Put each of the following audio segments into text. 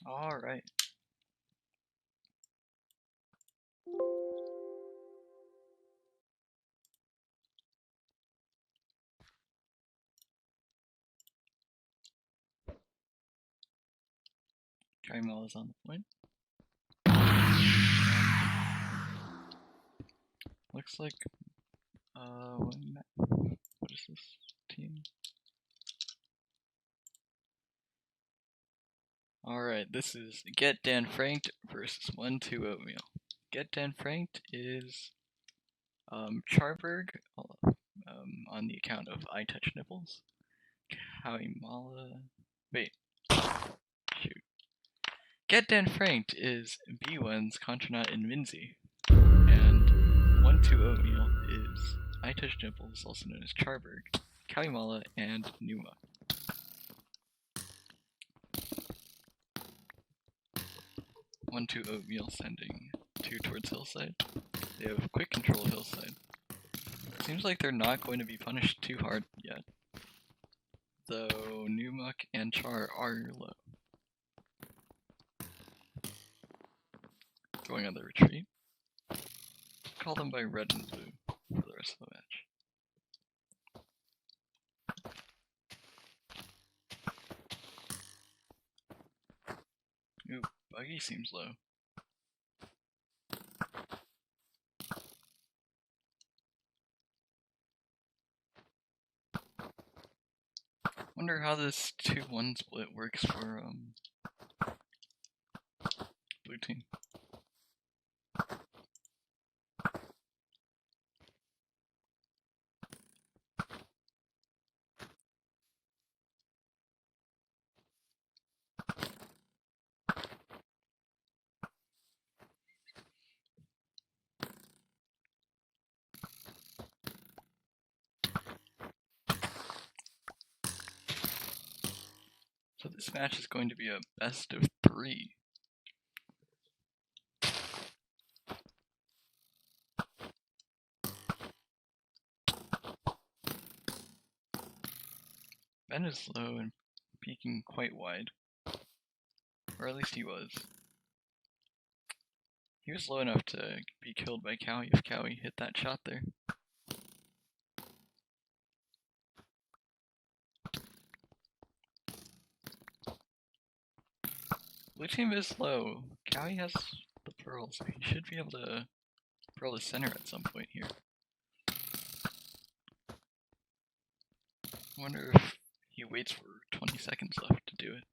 Alright. Oatmeal is on the point. Looks like, what is this team? Alright, this is Get Dan Franked versus 1-2 Oatmeal. Get Dan Franked is Charburg on the account of I Touch Nipples. Wait. Shoot. Get Dan Franked is B1's Contranaut and Minsii. And 1-2 Oatmeal is I Touch Nipples, also known as Charburg, Kawimala, and newmuk. 1-2 Oatmeal sending 2 towards Hillside. They have quick control of Hillside. Seems like they're not going to be punished too hard yet, though newmuk and Char are low. Going on the retreat. Call them by red and blue for the rest of the match. Ooh, Buggy seems low. Wonder how this 2-1 split works for blue team. So this match is going to be a best of 3. Ben is low and peeking quite wide. Or at least he was. He was low enough to be killed by Cowie if Cowie hit that shot there. Blue team is low. Cowie has the pearl, so he should be able to pearl the center at some point here. I wonder if he waits for 20 seconds left to do it.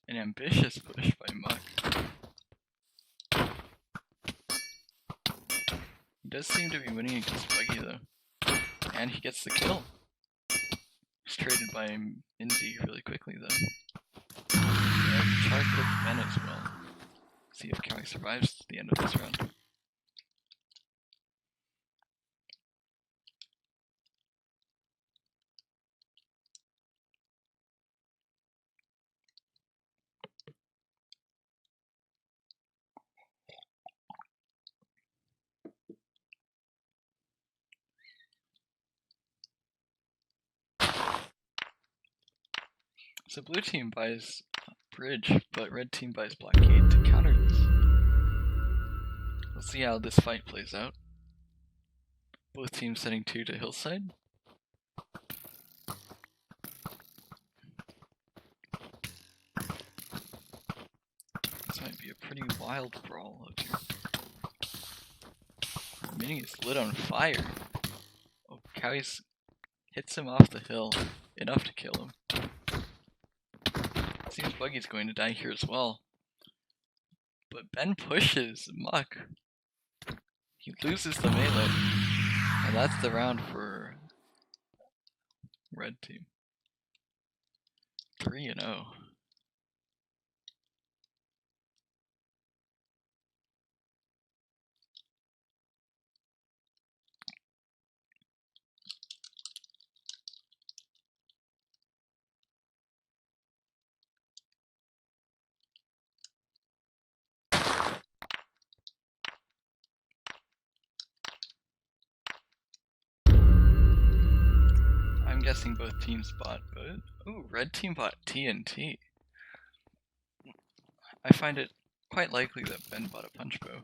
An ambitious push by Muck. He does seem to be winning against Buggy though. And he gets the kill. He's traded by minsii really quickly though. Char clipped Ben as well. See if Cowie survives the end of this round. So blue team buys bridge, but red team buys blockade to counter this. We'll see how this fight plays out. Both teams sending 2 to Hillside. This might be a pretty wild brawl out here. Mini is lit on fire. Oh, Cowie's hits him off the hill, enough to kill him. Seems Buggy's going to die here as well. But Ben pushes Muck. He loses the melee. And that's the round for red team. 3-0. guessing both teams bought both. Ooh, red team bought TNT. I find it quite likely that Ben bought a punch bow.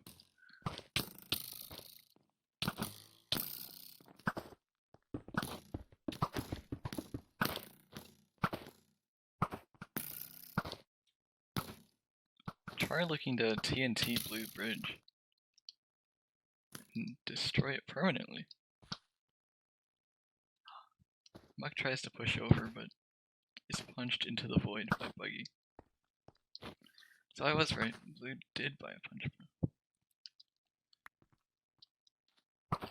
Try looking to TNT blue bridge and destroy it permanently. Muck tries to push over, but is punched into the void by Buggy. So I was right. Blue did buy a punch bow.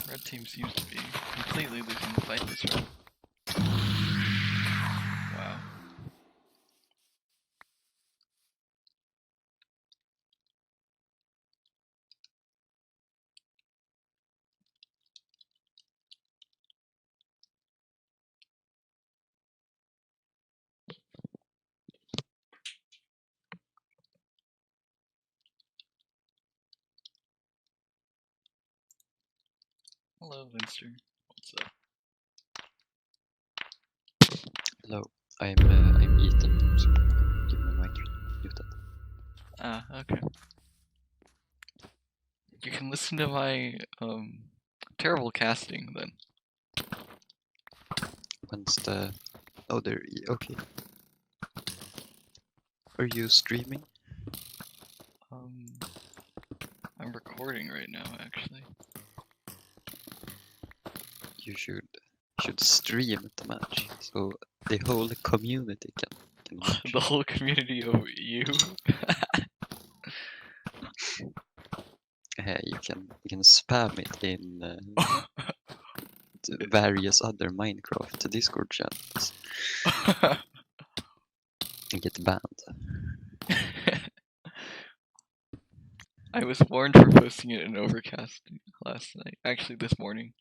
Red team seems to be completely losing the fight this round. Wow. Hello, Linster. What's up? Hello, I'm eating, so keep my mic muted. Ah, okay. You can listen to my terrible casting then. When's the... Oh, there, okay. Are you streaming? I'm recording right now, actually. You should stream the match, so the whole community can watch. The whole community of you? You can spam it in various other Minecraft Discord channels and get banned. I was warned for posting it in Overcast last night. Actually, this morning.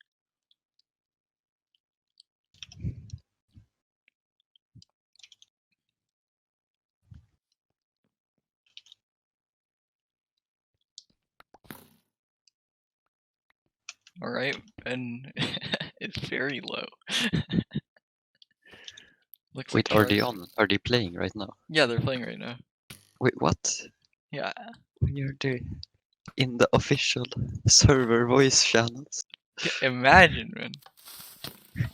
Alright, Ben is very low. Looks Wait, like are they on? Are they playing right now? Yeah, they're playing right now. Wait, what? Yeah. Where they in the official server voice channels? Imagine, man.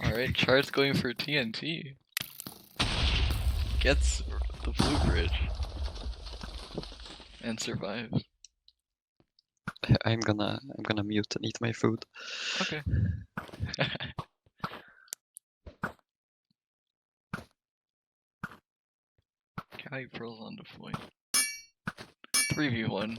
Alright, Char's going for TNT. Gets the blue bridge. And survives. I'm gonna mute and eat my food. Okay. Cowie pearls on the point. 3v1.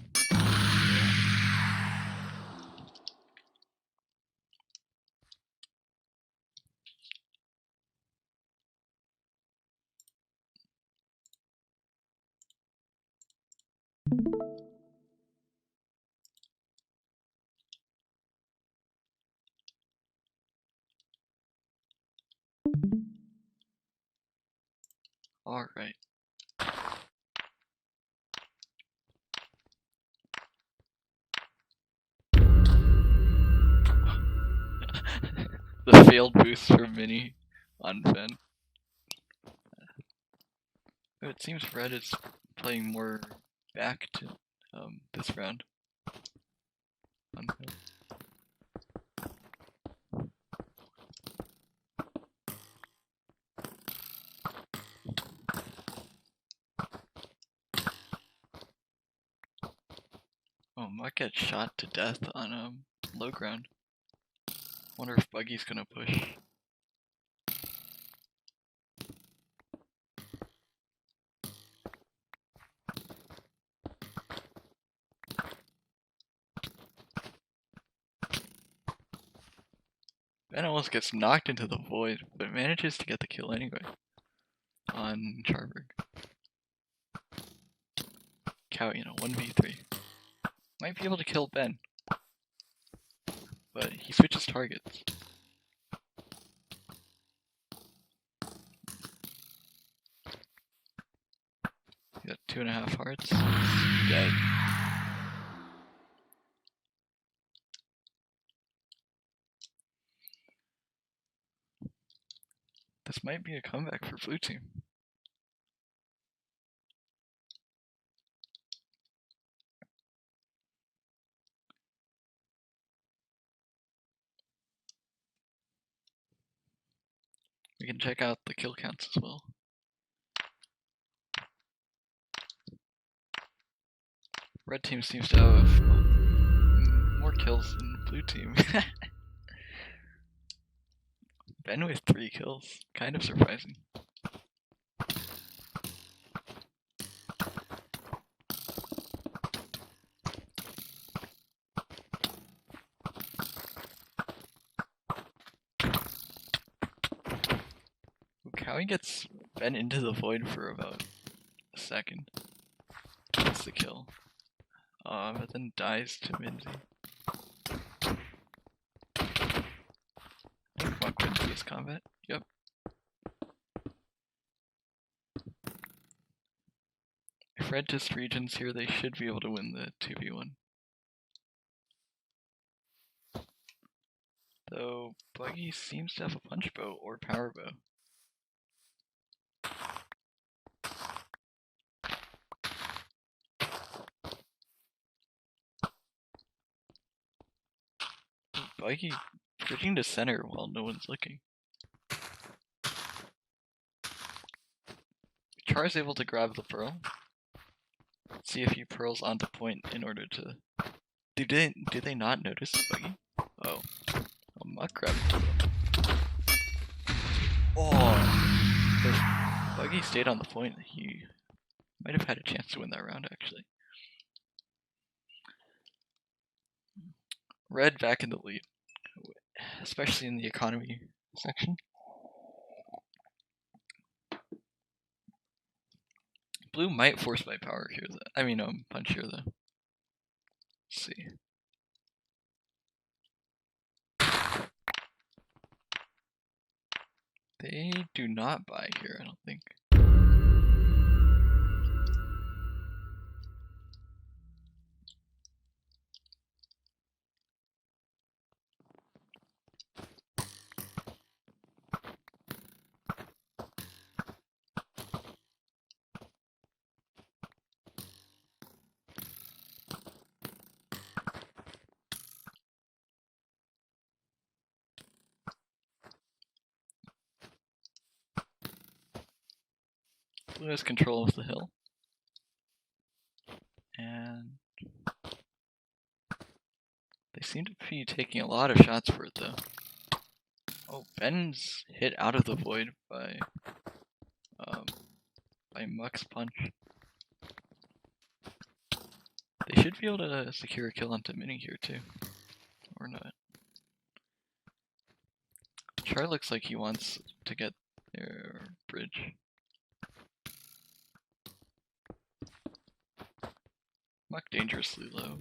Alright. The failed boost for Mini on Ben. It seems Red is playing more back to this round. On Ben. Oh, Muck gets shot to death on low ground. Wonder if Buggy's gonna push. Ben almost gets knocked into the void, but manages to get the kill anyway. On Charburg. Cowie, 1v3. Might be able to kill Ben. But he switches targets. He got 2.5 hearts. Dead. This might be a comeback for blue team. We can check out the kill counts as well. Red team seems to have more kills than blue team. Ben with 3 kills, kind of surprising. Cowie gets Ben into the void for about a second. Gets the kill. But then dies to minsii. I think Muck wins this combat. Yep. If Red just regions here, they should be able to win the 2v1. Though Buggy seems to have a punch bow or power bow. Buggy bridging to center while no one's looking. Char's able to grab the pearl. See if he pearls onto point in order to... Do they not notice Buggy? Oh. Muck grabbed the pearl. Oh! If Buggy stayed on the point, he might have had a chance to win that round, actually. Red back in the lead, especially in the economy section. Blue might force by power here, though. I mean, punch here, though. Let's see. They do not buy here, I don't think. Blue has control of the hill. And they seem to be taking a lot of shots for it, though. Oh, Ben's hit out of the void by Muck's punch. They should be able to secure a kill onto Mini here, too. Or not. Char looks like he wants to get their bridge. Muck dangerously low.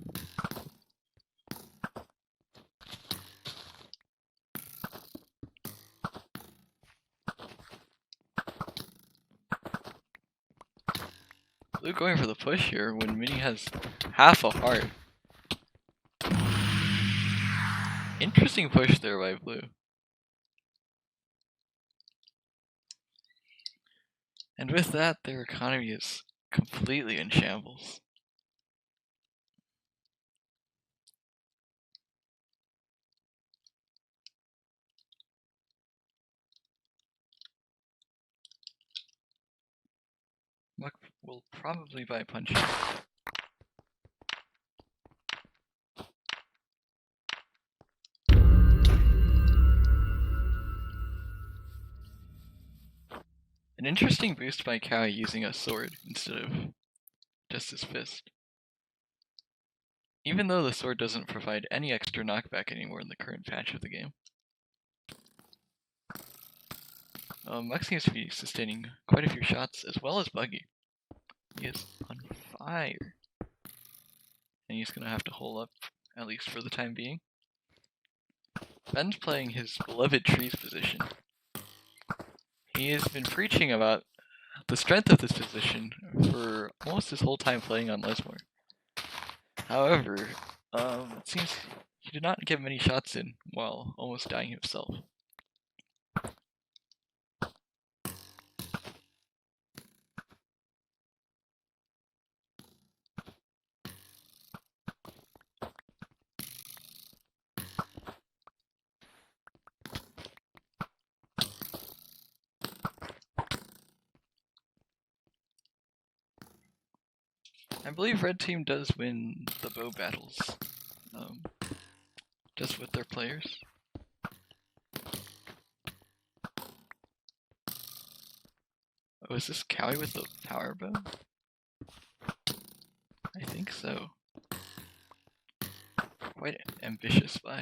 Blue going for the push here when Mini has half a heart. Interesting push there by Blue. And with that, their economy is completely in shambles. Muck will probably buy punch. An interesting boost by Cowie using a sword instead of just his fist. Even though the sword doesn't provide any extra knockback anymore in the current patch of the game. Muck seems to be sustaining quite a few shots, as well as Buggy. He is on fire. And he's going to have to hold up, at least for the time being. Ben's playing his beloved trees position. He has been preaching about the strength of this position for almost his whole time playing on Lesmor. However, it seems he did not get many shots in while almost dying himself. I believe red team does win the bow battles, just with their players. Oh, is this Cowie with the power bow? I think so. Quite ambitious buy.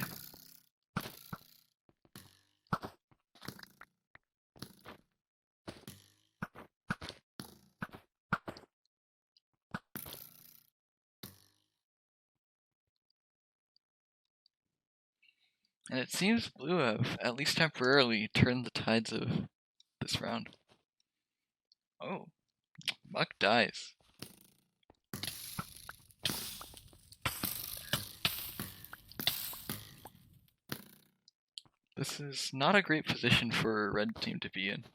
And it seems blue have, at least temporarily, turned the tides of this round. Oh, Muck dies. This is not a great position for a red team to be in.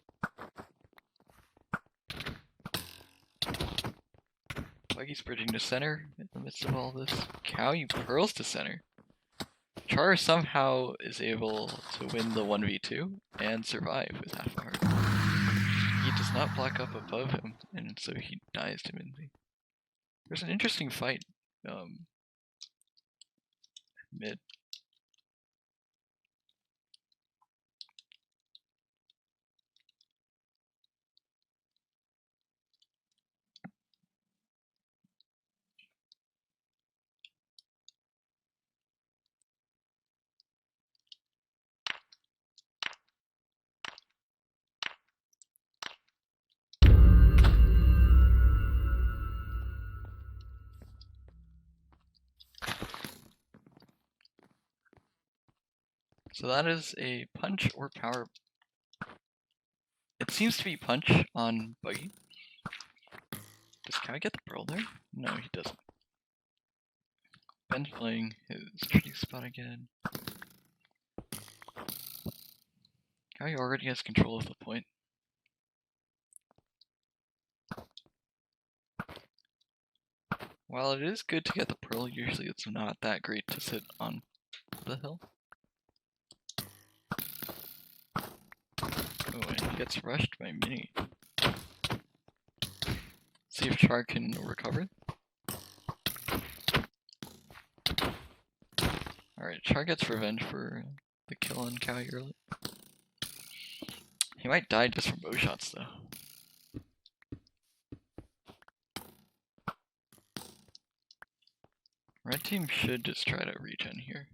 Buggy's bridging to center in the midst of all this. Cowie pearls to center. Char somehow is able to win the 1v2 and survive with half a heart. He does not block up above him, and so he dies to minsii. There's an interesting fight mid. So that is a punch or power. It seems to be punch on Buggy. Does Cowie get the pearl there? No, he doesn't. Ben's playing his tree spot again. Cowie already has control of the point. While it is good to get the pearl, usually it's not that great to sit on the hill. Oh, and he gets rushed by Mini. See if Char can recover. Alright, Char gets revenge for the kill on Cowie early. He might die just from bow shots though. Red team should just try to regen here.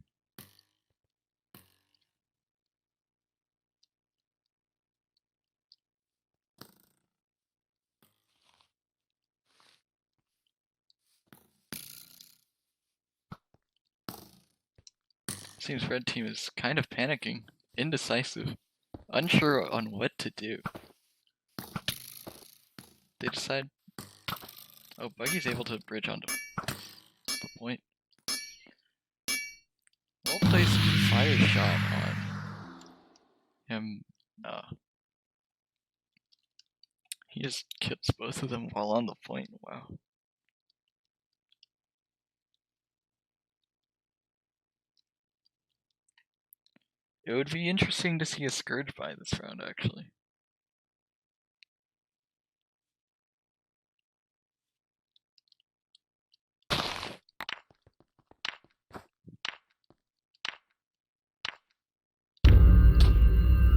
Seems red team is kind of panicking, indecisive, unsure on what to do. They decide. Oh, Buggy's able to bridge onto the point. Well placed fire shot on him. He just kills both of them while on the point. Wow. It would be interesting to see a Scourge buy this round, actually.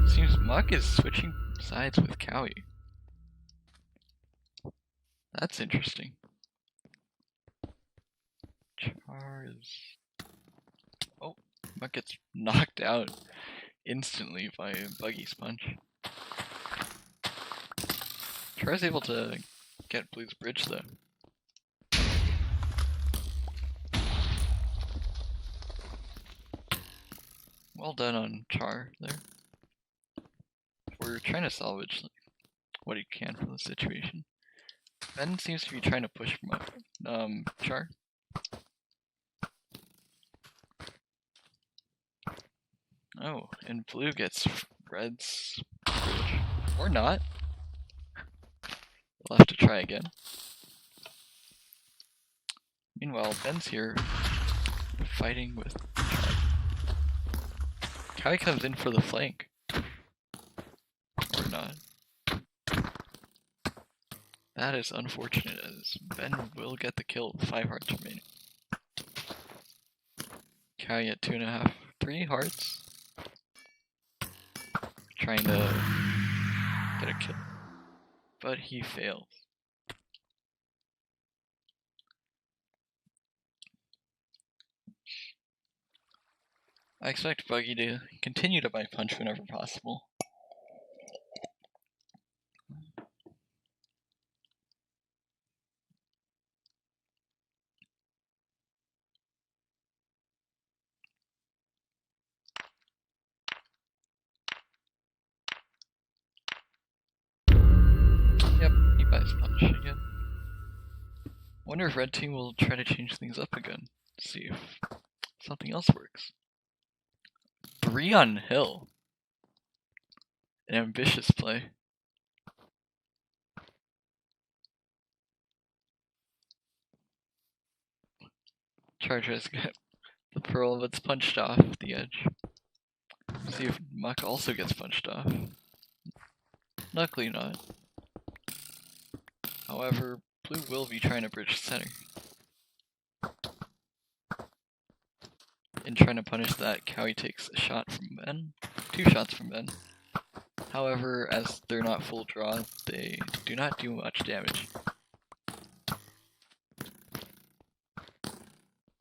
Seems Muck is switching sides with Cowie. That's interesting. Char is... Oh, Muck gets knocked out instantly by Buggy's punch. Char's able to get Blue's bridge though. Well done on Char there. We're trying to salvage what he can from the situation. Ben seems to be trying to push from up. Char. Oh, and Blue gets Red's bridge. Or not. We'll have to try again. Meanwhile, Ben's here fighting with Char. Cowie comes in for the flank. Or not. That is unfortunate, as Ben will get the kill with 5 hearts remaining. Cowie at 2.5, 3 hearts. Trying to get a kill. But he fails. I expect Buggy to continue to buy punch whenever possible. Yep, he buys punch again. Wonder if red team will try to change things up again. See if something else works. 3 on hill. An ambitious play. Char tries to get the pearl, but it's punched off the edge. See if Muck also gets punched off. Luckily not. However, blue will be trying to bridge center. In trying to punish that, Cowie takes a shot from Ben. 2 shots from Ben. However, as they're not full draw, they do not do much damage.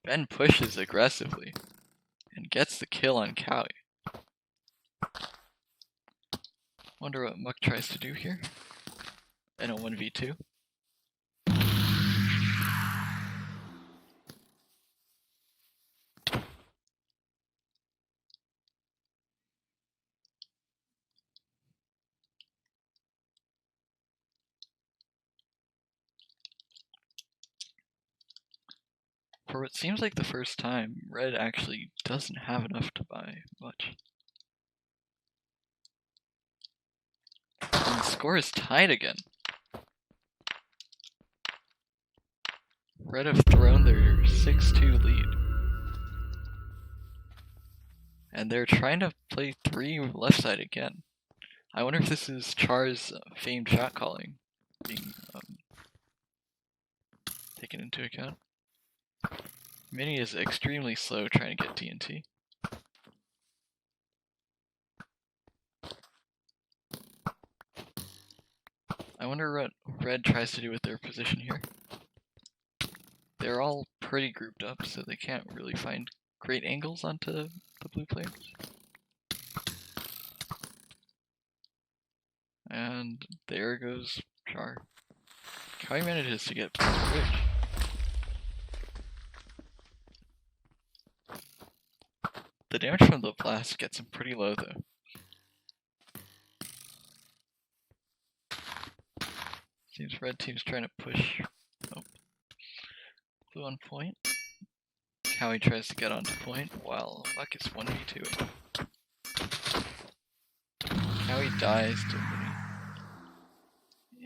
Ben pushes aggressively and gets the kill on Cowie. Wonder what Muck tries to do here in a 1v2. For what seems like the first time, red actually doesn't have enough to buy much. And the score is tied again. Red have thrown their 6-2 lead. And they're trying to play 3 left side again. I wonder if this is Char's famed shot calling being taken into account. Mini is extremely slow trying to get TNT. I wonder what red tries to do with their position here. They're all pretty grouped up, so they can't really find great angles onto the blue players. And there goes Char. Cowie manages to get past the bridge. The damage from the blast gets him pretty low though. Seems red team's trying to push. Oh. Blue on point. Cowie tries to get onto point while Muck is 1v2. Cowie dies to Mini.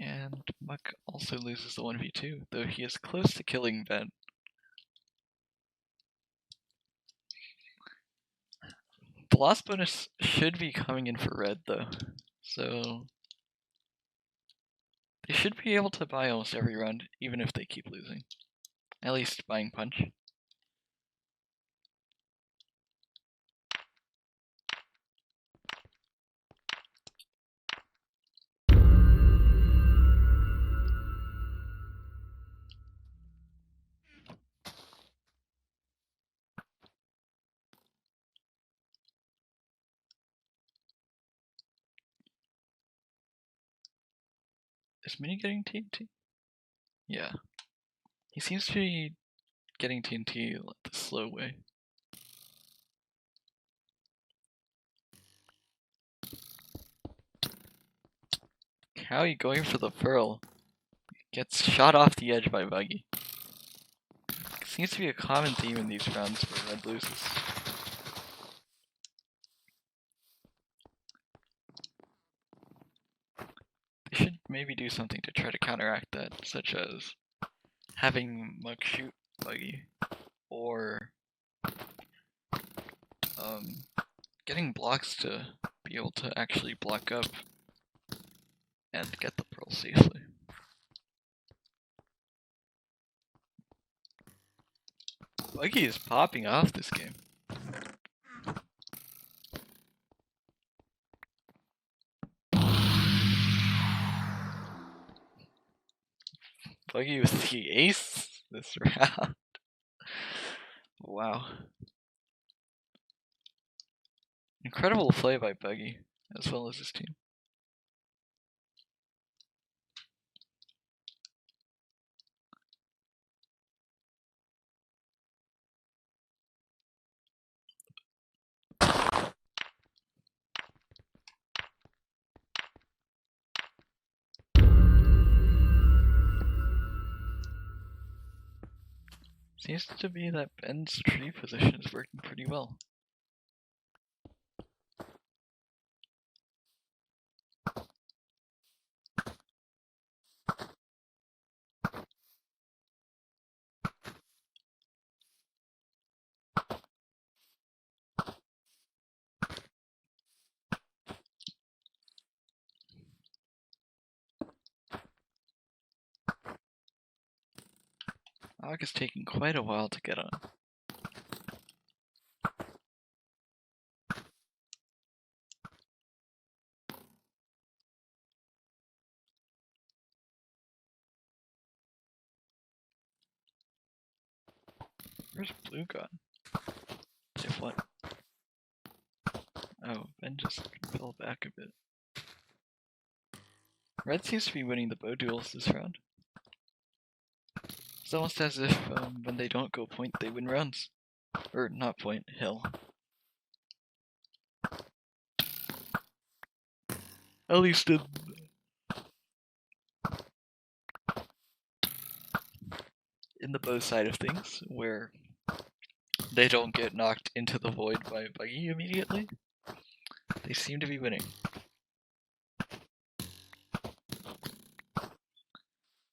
And Muck also loses the 1v2, though he is close to killing Ben. The loss bonus should be coming in for red though, so they should be able to buy almost every round, even if they keep losing. At least buying punch. Is Mini getting TNT? Yeah. He seems to be getting TNT the slow way. Cowie going for the pearl. Gets shot off the edge by Buggy. Seems to be a common theme in these rounds where red loses. They should maybe do something to try to counteract that, such as having Muck shoot Buggy, or getting blocks to be able to actually block up and get the pearl safely. Buggy is popping off this game. Buggy with the ace this round. Wow. Incredible play by Buggy, as well as his team. Seems to be that Ben's tree position is working pretty well. Muk is taking quite a while to get on. Where's blue gone? If what? Oh, Ben just fell back a bit. Red seems to be winning the bow duels this round. It's almost as if when they don't go point, they win rounds. Or not point, hill. At least in the bow side of things, where they don't get knocked into the void by Buggy immediately. They seem to be winning.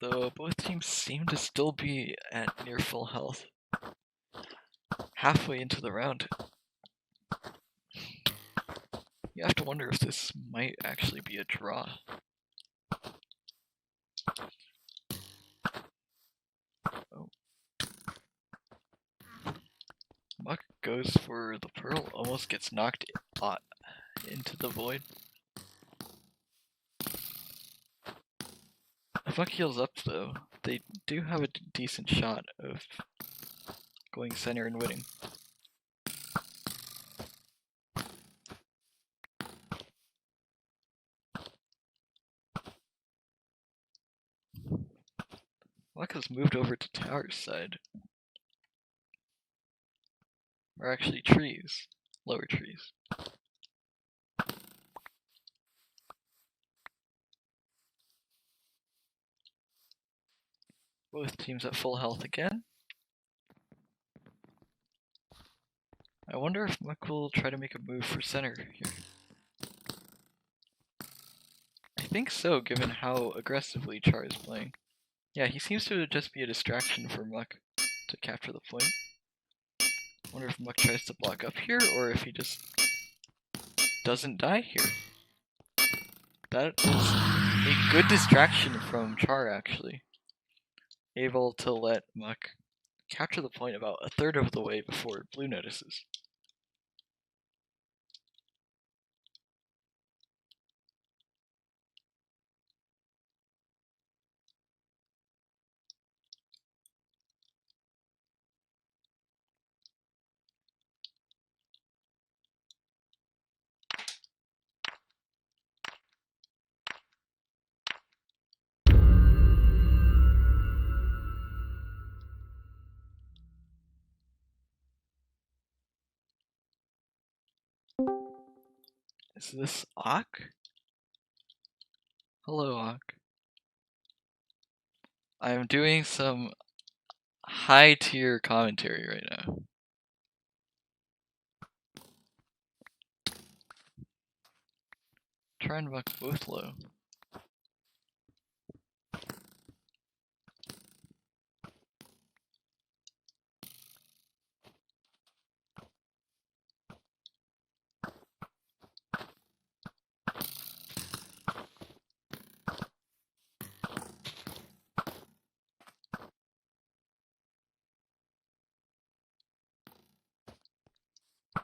Though both teams seem to still be at near full health. Halfway into the round. You have to wonder if this might actually be a draw. Oh. Muk goes for the pearl, almost gets knocked into the void. If Muk heals up though, they do have a decent shot of going center and winning. Muk has moved over to tower's side. Or actually trees. Lower trees. Both teams at full health again. I wonder if Muk will try to make a move for center here. I think so, given how aggressively Char is playing. Yeah, he seems to just be a distraction for Muk to capture the point. Wonder if Muk tries to block up here, or if he just doesn't die here. That is a good distraction from Char, actually. Able to let Muk capture the point about a third of the way before blue notices. Is this Ak? Hello, Ak. I'm doing some high tier commentary right now. Try and Muk both low.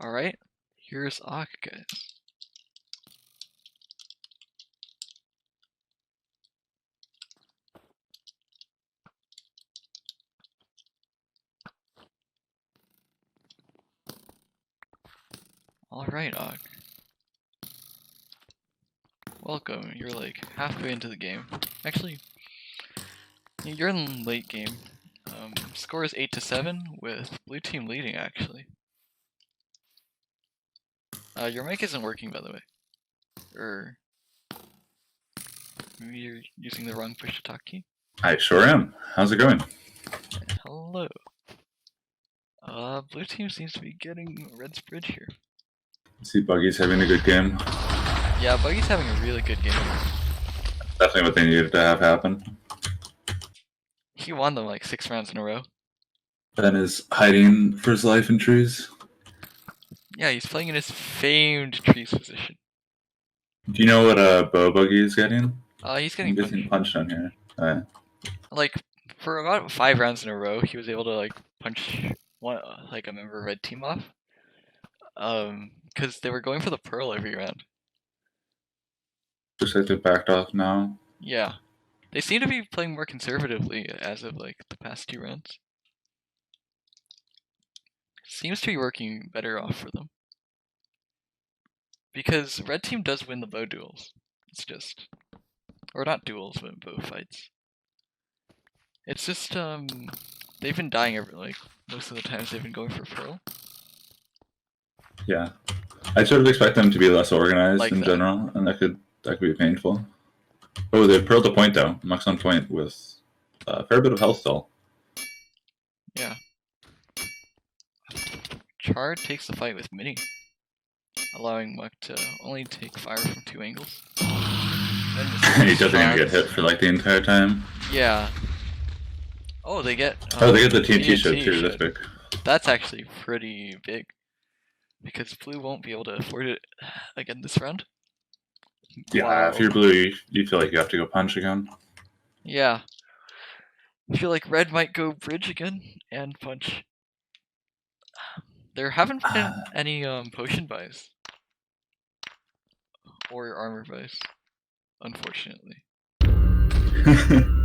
Alright, here's Ak, guys. Alright, Ak. Welcome, you're like halfway into the game. Actually, you're in late game. Score is 8-7 with blue team leading, actually. Your mic isn't working, by the way. Or maybe you're using the wrong push to talk key. I sure am. How's it going? Hello. Blue team seems to be getting Red's bridge here. See, Buggy's having a good game. Yeah, Buggy's having a really good game. Definitely what they needed to have happen. He won them like 6 rounds in a row. Ben is hiding for his life in trees. Yeah, he's playing in his famed trees position. Do you know what bow Buggy is getting? He's I'm getting getting punched on here. Alright. like for about 5 rounds in a row, he was able to like punch one like a member of Red team off. Because they were going for the pearl every round. Looks like they backed off now. Yeah, they seem to be playing more conservatively as of like the past 2 rounds. Seems to be working better off for them. Because Red team does win the bow duels. It's just, or not duels, but bow fights. It's just they've been dying like most of the times they've been going for pearl. Yeah. I sort of expect them to be less organized Like in that. general, and that could be painful. Oh, they pearled the point though. Muck's on point with a fair bit of health still. Yeah. Char takes the fight with Mini, allowing Muck to only take fire from 2 angles. He doesn't even get hit for like the entire time. Yeah. Oh, they get. Oh, they get the TNT shot TNT too. That's shot. big. That's actually pretty big. Because blue won't be able to afford it again this round. Yeah, Wow. if you're blue, you feel like you have to go punch again. Yeah. I feel like red might go bridge again and punch. There haven't been any potion buys. Or armor buys. Unfortunately.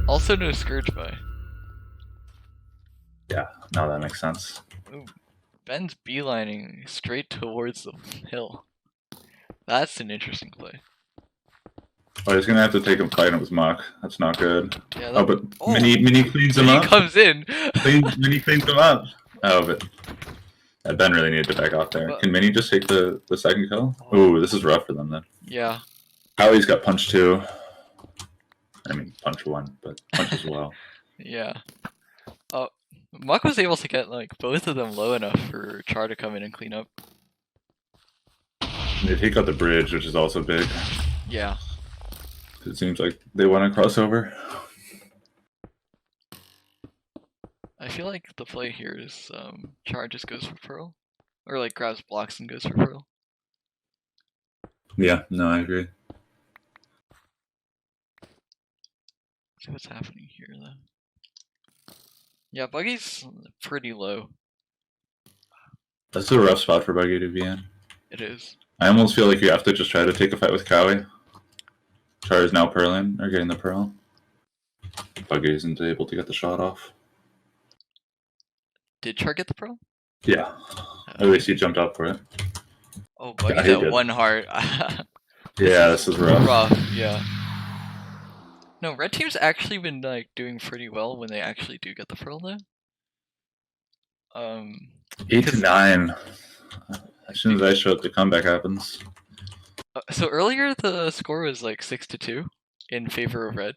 Also no scourge buy. Yeah, no, that makes sense. Ooh, Ben's beelining straight towards the hill. That's an interesting play. Oh, he's gonna have to take him fighting with Mock. That's not good. Yeah, Oh, but Mini cleans him Mini up. comes in. Mini cleans him up. Oh, but Ben really needed to back off there. But- Can Mini just take the second kill? Ooh, this is rough for them then. Yeah. Howie's got punch 2. I mean, punch 1, but punch as well. Yeah. Muck was able to get like both of them low enough for Char to come in and clean up. They take out the bridge, which is also big. Yeah. It seems like they want to cross over. I feel like the play here is Char just goes for Pearl. Or like grabs blocks and goes for Pearl. Yeah, no, I agree. See what's happening here then. Yeah, Buggy's pretty low. That's a rough spot for Buggy to be in. It is. I almost feel like you have to just try to take a fight with Cowie. Char is now pearling, or getting the pearl. Buggy isn't able to get the shot off. Did Char get the Pearl? Yeah, at least he jumped up for it. Oh, Buggy's he at did. 1 heart. Yeah, this is rough. Rough, yeah. No, red team's actually been like doing pretty well when they actually do get the Pearl though. 8 to 9. As soon as I show up, the comeback happens. So earlier the score was like 6-2 in favor of red.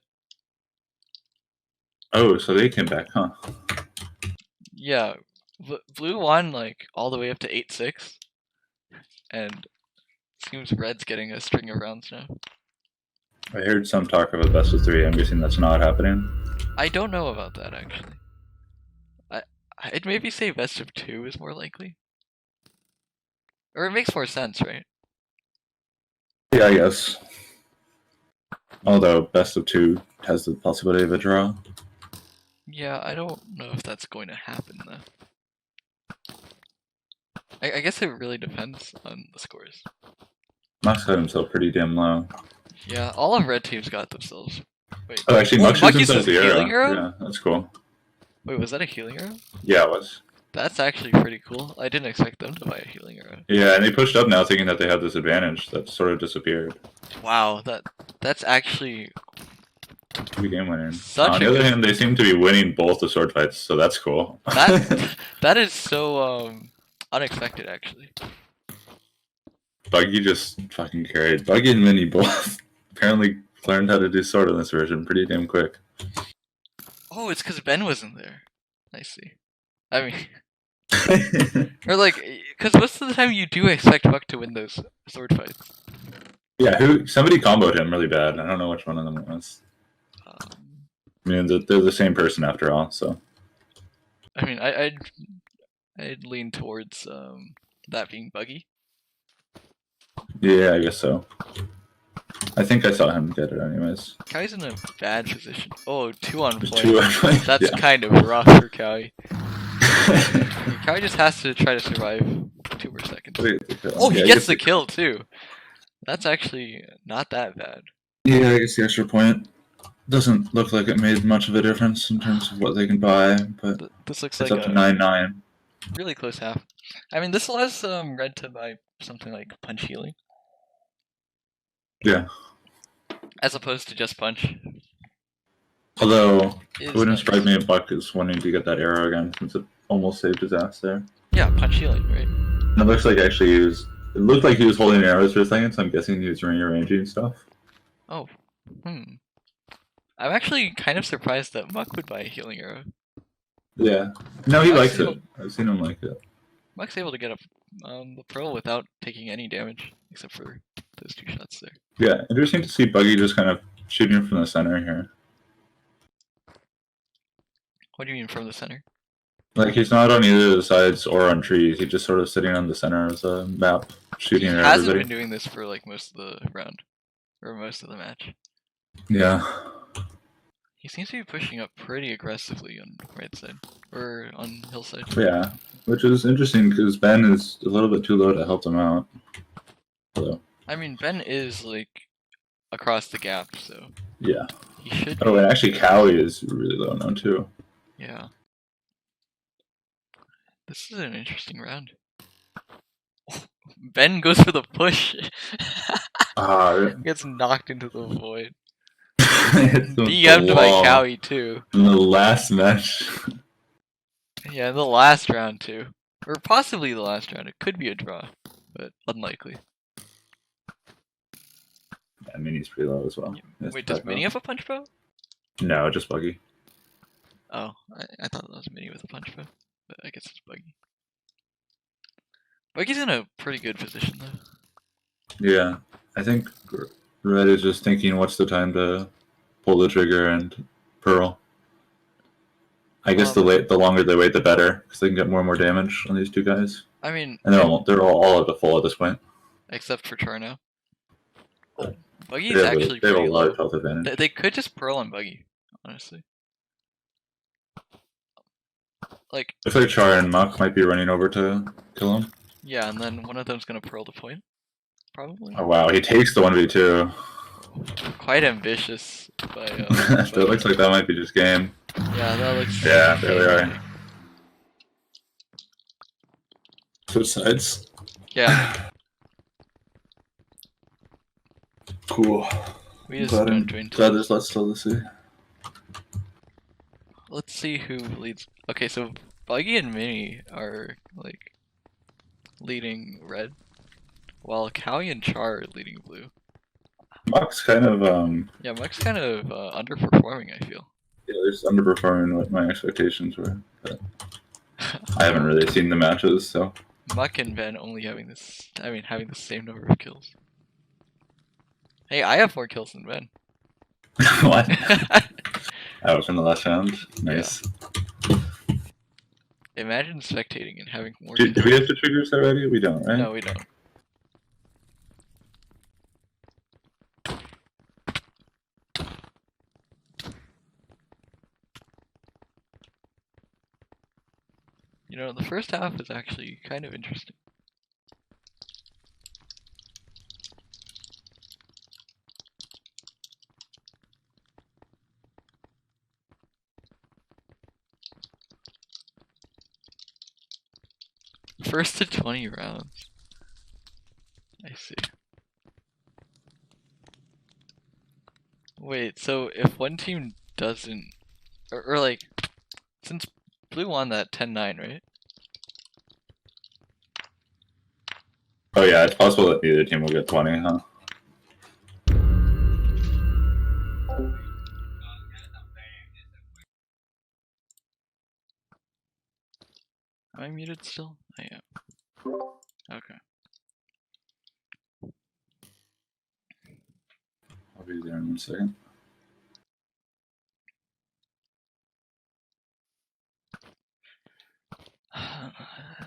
Oh, so they came back, huh? Yeah, blue won like all the way up to 8-6, and seems red's getting a string of rounds now. I heard some talk of a best of 3. I'm guessing that's not happening. I don't know about that actually. I'd maybe say best of 2 is more likely, or it makes more sense, right? Yeah, I guess. Although best of 2 has the possibility of a draw. Yeah, I don't know if that's going to happen though. I guess it really depends on the scores. Muck's got himself pretty damn low. Yeah, all of red team's got themselves. Wait. Oh, actually, Oh, Muck's Muck using uses a the healing arrow. arrow? Yeah, that's cool. Wait, was that a healing arrow? Yeah, it was. That's actually pretty cool. I didn't expect them to buy a healing arrow. Yeah, and they pushed up now thinking that they had this advantage that sort of disappeared. Wow, that's actually Two game winner. Such On a the other good- hand, they seem to be winning both the sword fights, so that's cool. that is so unexpected actually. Buggy just fucking carried. Buggy and Minnie both apparently learned how to do sword in this version pretty damn quick. Oh, it's because Ben wasn't there. I see. I mean, or like, because most of the time you do expect Buck to win those sword fights. Yeah, somebody comboed him really bad. I don't know which one of them it was. I mean, they're the same person after all, so. I mean, I'd lean towards that being Buggy. Yeah, I guess so. I think I saw him get it anyways. Kai's in a bad position. Oh, 2 on There's point. 2 on point. That's Yeah. kind of rough for Kai. Kai just has to try to survive 2 more seconds. Oh, he Yeah, I gets guess the kill too. That's actually not that bad. Yeah, I guess the extra point doesn't look like it made much of a difference in terms of what they can buy, but This looks it's like up to a 9-9. really close half. I mean, this allows Red to buy something like punch healing. Yeah. As opposed to just punch. Although, Is it wouldn't nice. surprise me if Buck is wanting to get that arrow again, since it almost saved his ass there. Yeah, punch healing, right? And it looks like actually he was. It looked like he was holding arrows for a second, so I'm guessing he was rearranging stuff. Oh, I'm actually kind of surprised that Muck would buy a healing arrow. Yeah. No, he Muck's likes it. I've seen him like it. Muck's able to get up the pearl without taking any damage, except for those 2 shots there. Yeah, interesting to see Buggy just kind of shooting from the center here. What do you mean from the center? Like, he's not on either of the sides or on trees. He's just sort of sitting on the center of the map, shooting He at hasn't everybody. been doing this for like most of the round, or most of the match. Yeah. He seems to be pushing up pretty aggressively on right side, or on hillside. Yeah, which is interesting because Ben is a little bit too low to help him out. So, I mean, Ben is like across the gap, so yeah. he should. Oh, and actually, Cowie is really low now too. Yeah. This is an interesting round. Ben goes for the push. Gets knocked into the void. It's the DM'd by wall Cowie too. in the last match. Yeah, in the last round too. Or possibly the last round. It could be a draw, but unlikely. Yeah, Mini's pretty low as well. Yes, Wait, does back Mini up. have a punch bow? No, just Buggy. Oh, I thought that was Mini with a punch bow. But I guess it's Buggy. Buggy's in a pretty good position though. Yeah, I think Red is just thinking, what's the time to pull the trigger and Pearl. I guess the longer they wait, the better, because they can get more and more damage on these 2 guys. I mean, And they're all at the full at this point. except for Charno. Oh, Buggy's They have actually they have pretty a low. large health advantage. They could just Pearl on Buggy, honestly. Like, I feel like Char and Muck might be running over to kill him. yeah, and then one of them's gonna Pearl the point, probably. Oh wow, he takes the 1v2. Quite ambitious by. That looks like that might be just game. Yeah, that looks. Yeah, there we are. Switch sides. Yeah, Cool. we just don't join. Glad there's lots still to see. Let's see who leads. Okay, so Buggy and Mini are like leading red, while Cowie and Char are leading blue. Muck's kind of Yeah, Muck's kind of underperforming, I feel. yeah, there's underperforming what my expectations were. But I haven't really seen the matches, so Muck and Ben only having this. I mean, having the same number of kills. Hey, I have more kills than Ben. what? That was from the last round. Nice. Imagine spectating and having more. Do we have the triggers already? We don't, right? No, we don't. You know, the first half is actually kind of interesting. First to 20 rounds. I see. Wait, so if one team doesn't, or like, since blue won that 10-9, right? Oh yeah, it's possible that neither team will get 20, huh? Am I muted still? I am. Okay. I'll be there in 1 second.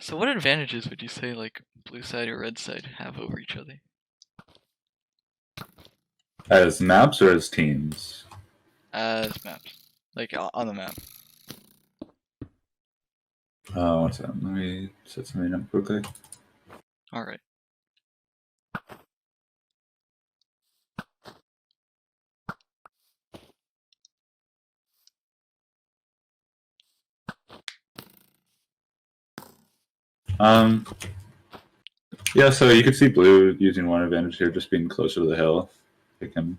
So what advantages would you say like blue side or red side have over each other? As maps or as teams? As maps. Like on the map. One second. Let me set something up quickly. Alright. Yeah, so you could see blue using one advantage here, just being closer to the hill. They can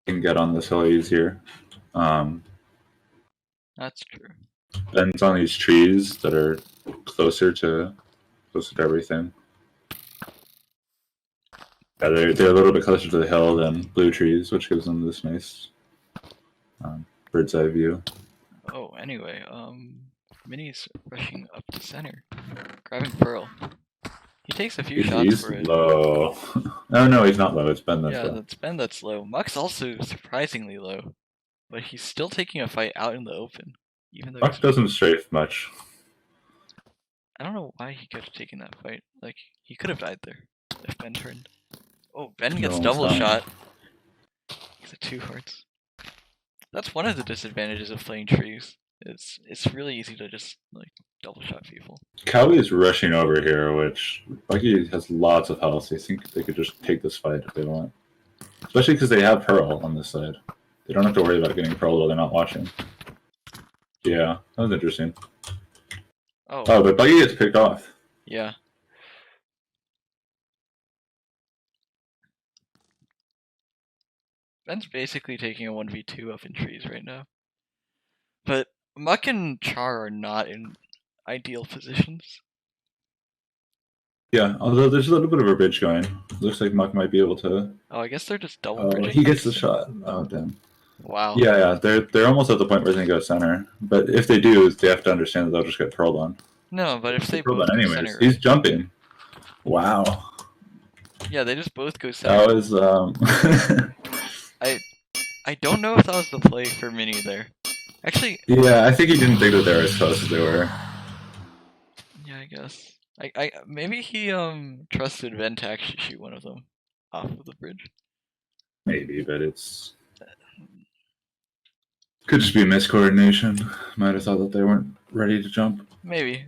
get on this hill easier. That's true. And it's on these trees that are closer to everything. Yeah, they're a little bit closer to the hill than blue trees, which gives them this nice bird's eye view. Oh, anyway, Minnie's rushing up to center, grabbing Pearl. He takes a few shots He's for it. low. Oh no, he's not low. It's Ben that's Yeah, low. that's Ben that's low. Muck's also surprisingly low, but he's still taking a fight out in the open, even though Buck doesn't strafe much. I don't know why he kept taking that fight. Like he could have died there if Ben turned. Oh, Ben gets No, double it's not. shot. He's at 2 hearts. That's one of the disadvantages of playing trees. It's really easy to just like double shot people. Cowie is rushing over here, which Bucky has lots of health. I think they could just take this fight if they want. Especially because they have Pearl on this side. They don't have to worry about getting Pearl while they're not watching. Yeah, that was interesting. Oh, but Bucky gets picked off. yeah. Ben's basically taking a 1v2 up in trees right now. But Muck and Char are not in ideal positions. Yeah, although there's a little bit of a bridge going. Looks like Muck might be able to. Oh, I guess they're just double Oh, bridging. he gets the shot. Oh, damn. Wow. Yeah, they're almost at the point where they go center. But if they do, they have to understand that they'll just get Pearled on. No, but if they Pearled both on go anyways. center, He's right? jumping. Wow. Yeah, they just both go center. That was I don't know if that was the play for Minnie there. Actually, yeah, I think he didn't think that they were as close as they were. yeah, I guess. I maybe he trusted Ben to actually shoot one of them off of the bridge. Maybe, but it's could just be miscoordination. Might have thought that they weren't ready to jump. Maybe.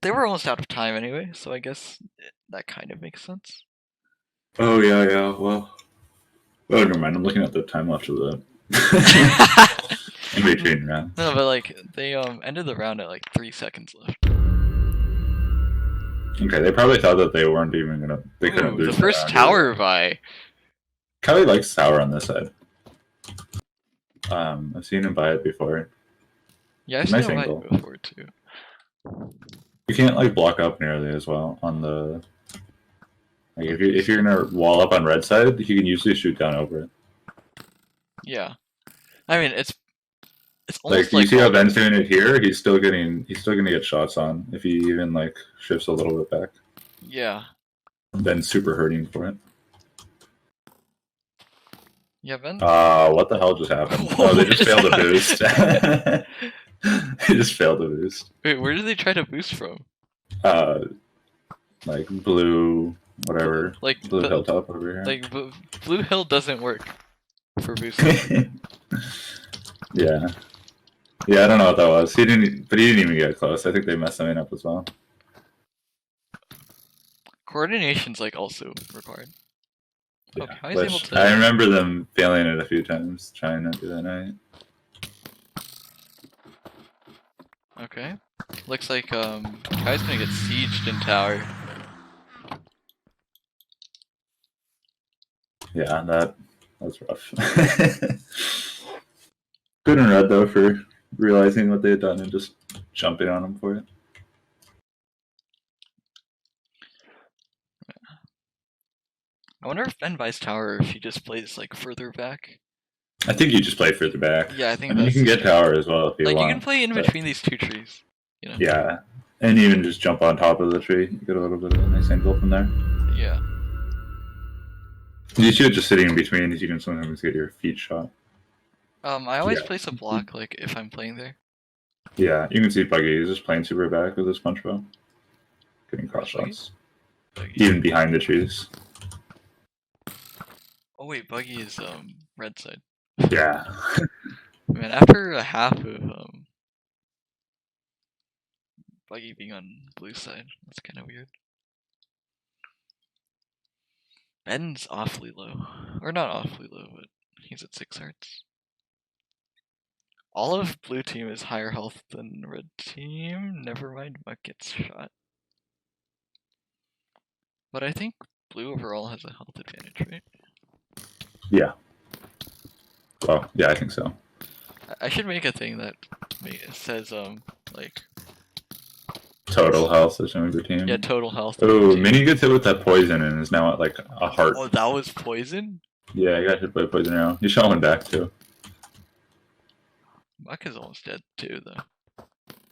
They were almost out of time anyway, so I guess that kind of makes sense. Oh yeah. Well, never mind. I'm looking at the time left of the in between rounds. No, but like they ended the round at like 3 seconds left. Okay, they probably thought that they weren't even gonna. They couldn't Ooh, lose the first round tower by. Kelly likes tower on this side. I've seen him buy it before. Yeah, I've Nice seen him angle. buy it before too. You can't like block up nearly as well on the. Like if you're gonna wall up on red side, you can usually shoot down over it. Yeah, I mean it's Like almost you like see how Ben's doing it here. He's still gonna get shots on if he even like shifts a little bit back. yeah. Ben's super hurting for it. Yeah, Ben. What the hell just happened? Oh, they just failed to boost. They just failed to boost. Wait, where did they try to boost from? Like blue, whatever. Like Blue hilltop over here. Like Blue Hill doesn't work for boosting. Yeah. Yeah, I don't know what that was. He didn't even get close. I think they messed something up as well. Coordination's like also required. Yeah, Okay, how he's able to. I remember them failing it a few times trying to do that night. Okay. Looks like guy's gonna get sieged in tower. Yeah, that's rough. Good in red though for realizing what they had done and just jumping on him for it. I wonder if Ben buys tower if he just plays like further back. I think you just play further back. Yeah, I think I mean, you that's can the get strat. tower as well if you Like want. you can play in but- between these two trees. You know? Yeah, and even just jump on top of the tree. You get a little bit of a nice angle from there. Yeah. You should just sitting in between as you can sometimes get your feet shot. I always Yeah. place a block like if I'm playing there. Yeah, you can see Buggy is just playing super back with his punch bow. Getting cross shots. Even behind the trees. Oh wait, Buggy is red side. Yeah. Man, after a half of Buggy being on blue side, that's kind of weird. Ben's awfully low, or not awfully low, but he's at 6 hearts. All of blue team is higher health than red team. Never mind, Muck gets shot. But I think blue overall has a health advantage, right? Yeah. Well, yeah, I think so. I should make a thing that says like Total health is showing your team. yeah, total health. of Oh, the team. Mini gets hit with that poison and is now at like a heart. Oh, that was poison? Yeah, I got hit by a poison arrow. He's showing back too. Muck is almost dead too, though.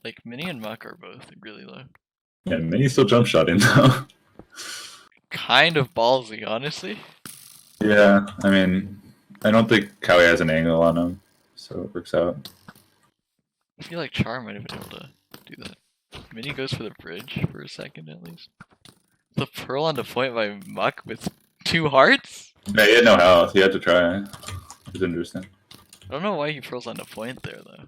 Like Mini and Muck are both really low. Yeah, Mini still jump shot in though. Kind of ballsy, honestly. Yeah, I mean, I don't think Cowie has an angle on him, so it works out. I feel like Char might have been able to do that. Mini goes for the bridge for a second at least. The pearl on the point by Muck with 2 hearts? Yeah, he had no health. He had to try. It was interesting. I don't know why he pearls on the point there though.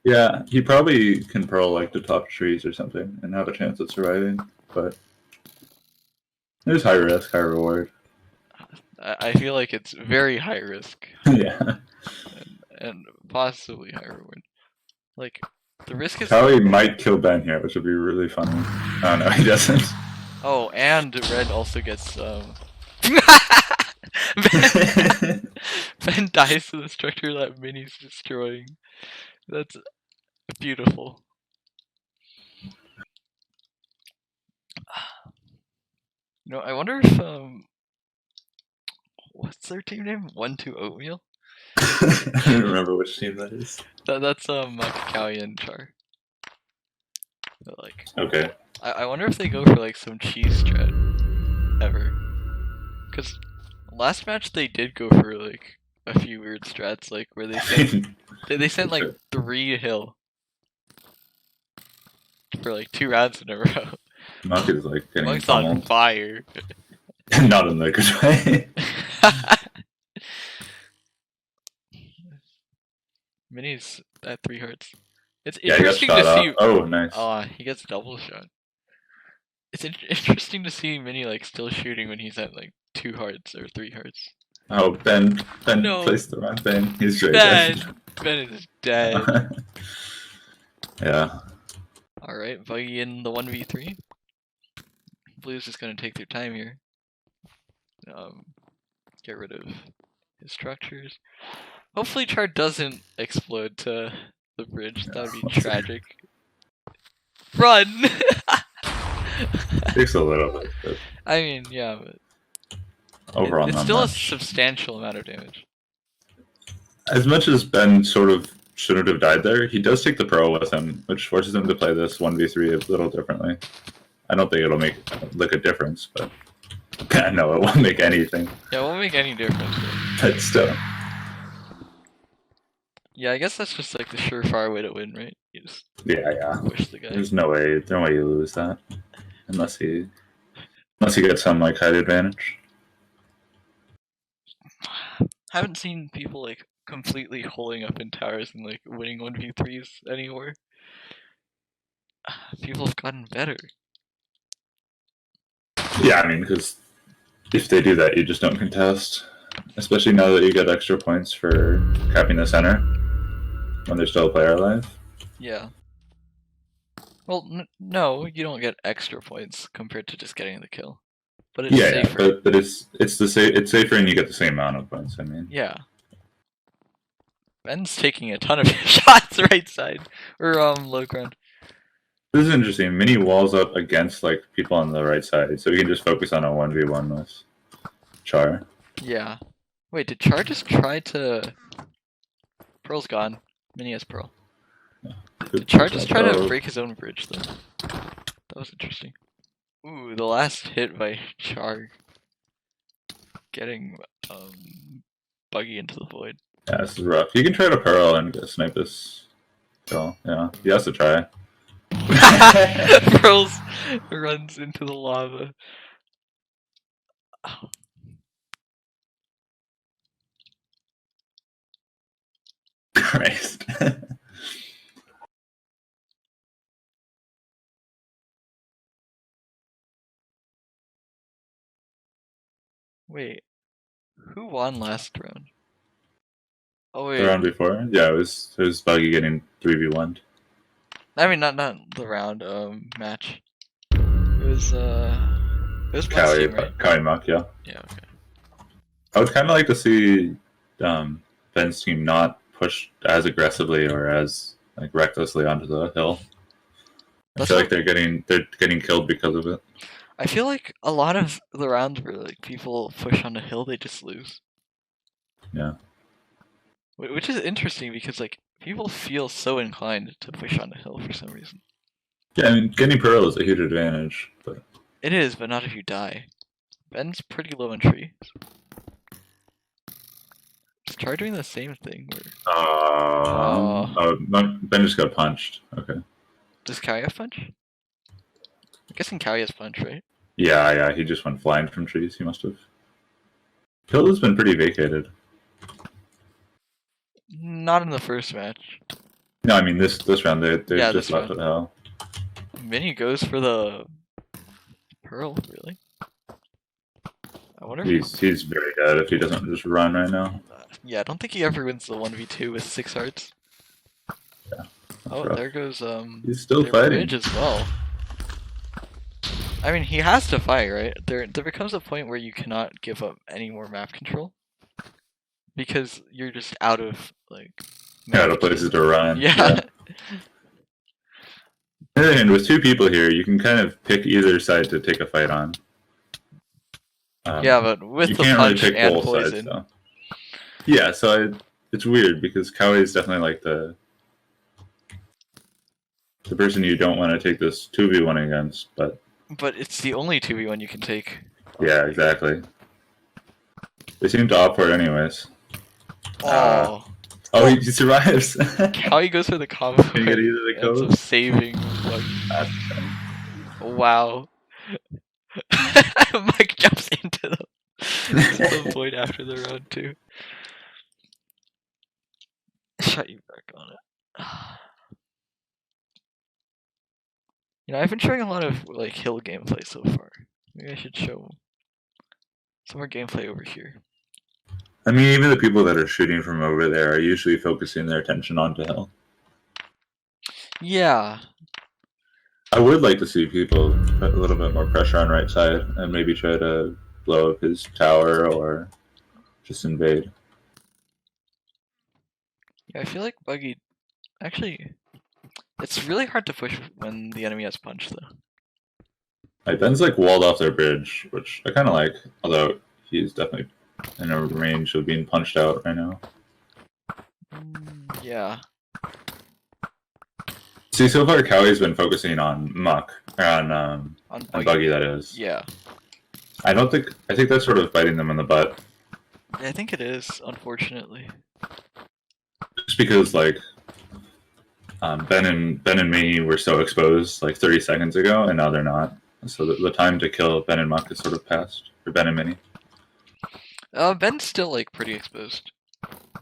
Yeah, he probably can pearl like the top trees or something and have a chance at surviving, but there's high risk, high reward. I feel like it's very high risk Yeah. and possibly high reward. Like the risk is Cowie might kill Ben here, which would be really funny. Oh no, he doesn't. oh, and red also gets Ben dies to the structure that Mini's destroying. That's beautiful. You know, I wonder if what's their team name? 1-2 Oatmeal? I don't remember which team that is. That's Cowie and Char. But, like Okay. I wonder if they go for like some cheese strat ever. Cause last match they did go for like a few weird strats, like where they sent they sent like 3 hill for like 2 rounds in a row. Muck is like getting Muck's on pummeled. fire. Not in the good way. Mini's at 3 hearts. It's Yeah, he got interesting shot to up. see. Oh, nice. He gets double shot. It's interesting to see Mini like still shooting when he's at like 2 hearts or 3 hearts. Oh, Ben No. placed the wrong thing. He's straight. Ben is dead. Yeah. Alright, Buggy in the 1v3. Blue's just gonna take their time here. Get rid of his structures. Hopefully Char doesn't explode to the bridge. That would be tragic. Run! Takes a little bit, but I mean, yeah, but overall it's not still a much. substantial amount of damage. As much as Ben sort of shouldn't have died there, he does take the pearl with him, which forces him to play this 1v3 a little differently. I don't think it'll make a difference, but no, it won't make anything. Yeah, it won't make any difference. But still. Yeah, I guess that's just like the surefire way to win, right? You just Yeah. push the guy. There's no way you lose that. Unless he gets some like height advantage. Haven't seen people like completely holding up in towers and like winning 1v3s anymore. People have gotten better. Yeah, I mean, because if they do that, you just don't contest. Especially now that you get extra points for capping the center when there's still a player alive. Yeah. Well, no, you don't get extra points compared to just getting the kill. But it's Yeah, safer. but it's it's safer and you get the same amount of points. I mean, Yeah. Ben's taking a ton of shots right side. Or low ground. this is interesting. Mini walls up against like people on the right side, so we can just focus on a 1v1 with Char. Yeah. Wait, did Char just try to... Pearl's gone. Mini has Pearl. Did Char just try to break his own bridge, though? That was interesting. Ooh, the last hit by Char. Getting, Buggy into the void. Yeah, this is rough. You can try to Pearl and snipe this kill. Yeah, he has to try. Pearls runs into the lava. Oh. Christ. Wait, who won last round? Oh wait, The round before? Yeah, it was Buggy getting 3v1. I mean not the round match. It was Muk's team, right? Cowie Muck, yeah. Yeah, okay. I would kind of like to see Ben's team not push as aggressively or as like recklessly onto the hill. I feel like they're getting killed because of it. I feel like a lot of the rounds where like people push on the hill, they just lose. Yeah. Which is interesting because like people feel so inclined to push on the hill for some reason. Yeah, I mean, getting Pearl is a huge advantage, but It is, but not if you die. Ben's pretty low in trees. Is Char doing the same thing? Ben just got punched. Okay. Does Cowie have punch? I'm guessing Cowie has punch, right? Yeah, he just went flying from trees. He must have. Hill has been pretty vacated. Not in the first match. No, I mean this round they Yeah, just this left round. it hell. Mini goes for the Pearl, really? I wonder if He's very dead if he doesn't just run right now. yeah, I don't think he ever wins the 1v2 with 6 hearts. Yeah. Oh, rough. there goes He's still their fighting. bridge as well. I mean, he has to fight, right? There becomes a point where you cannot give up any more map control because you're just out of like Out of places to run. Yeah. And with two people here, you can kind of pick either side to take a fight on. Yeah, but with you the can't punch really pick and both poison. sides, though. Yeah, so it's weird because Cowie is definitely like the person you don't want to take this 2v1 against, but it's the only 2v1 you can take. yeah, exactly. They seem to opt for it anyways. Oh. He survives. Cowie goes for the combo. Can you get either the ends code? up saving. Wow. Mike jumps into the void after the round too. Shut you back on it. You know, I've been showing a lot of like hill gameplay so far. Maybe I should show some more gameplay over here. I mean, even the people that are shooting from over there are usually focusing their attention onto hill. Yeah. I would like to see people put a little bit more pressure on right side and maybe try to blow up his tower or just invade. Yeah, I feel like Buggy... Actually, it's really hard to push when the enemy has punch, though. Like, Ben's like walled off their bridge, which I kind of like, although he's definitely in a range of being punched out right now. Yeah. See, so far Cowie's been focusing on Muck, or on Buggy, that is. Yeah. I think that's sort of biting them in the butt. I think it is, unfortunately. Just because, like, Ben and Minnie were so exposed like 30 seconds ago, and now they're not. So the time to kill Ben and Muck is sort of passed for Ben and Minnie. Ben's still like pretty exposed.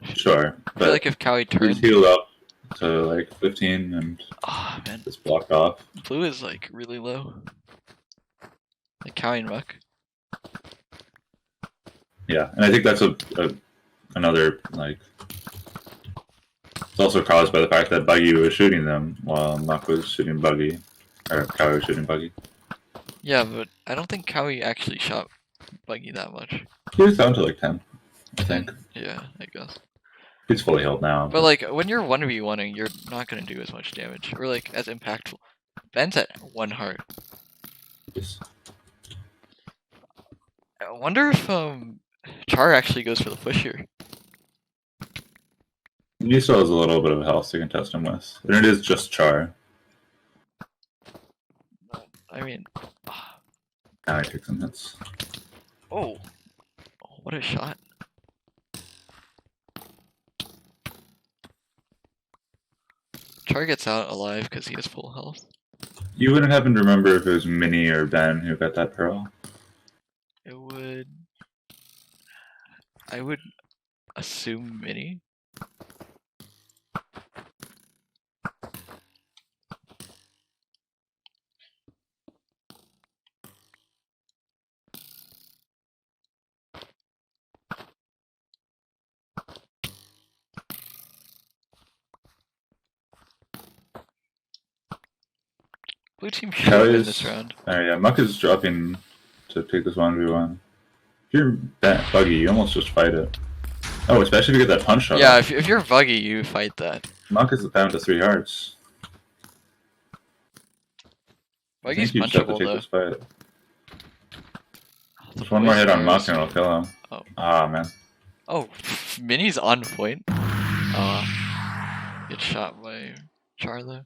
Sure, I feel like if Cowie he's turned, healed up to like 15 and man, just blocked off. blue is like really low. Like Cowie and Muck. Yeah, and I think that's another like. It's also caused by the fact that Buggy was shooting them while Muck was shooting Buggy. Or Cowie was shooting Buggy. Yeah, but I don't think Cowie actually shot Buggy that much. He was down to like 10, I think. Yeah, I guess. He's fully healed now. But like when you're 1v1ing, you're not gonna do as much damage or like as impactful. Ben's at 1 heart. Yes. I wonder if Char actually goes for the push here. He still has a little bit of health you can test him with. And it is just Char. I mean, Now he takes some hits. oh, what a shot! Char gets out alive because he has full health. You wouldn't happen to remember if it was Minnie or Ben who got that pearl? It would. I would assume Minnie. Blue team should win this round. Oh yeah, Muck is dropping to take this 1v1. If you're Buggy, you almost just fight it. Oh, especially if you get that punch shot. Yeah, if you're Buggy, you fight that. Muck is down to 3 hearts. Buggy's you just have to punchable take though. this fight. Just one more hit on Muck and it'll kill him. Oh. Ah, man. Oh, Minnie's on point. Gets shot by Char though.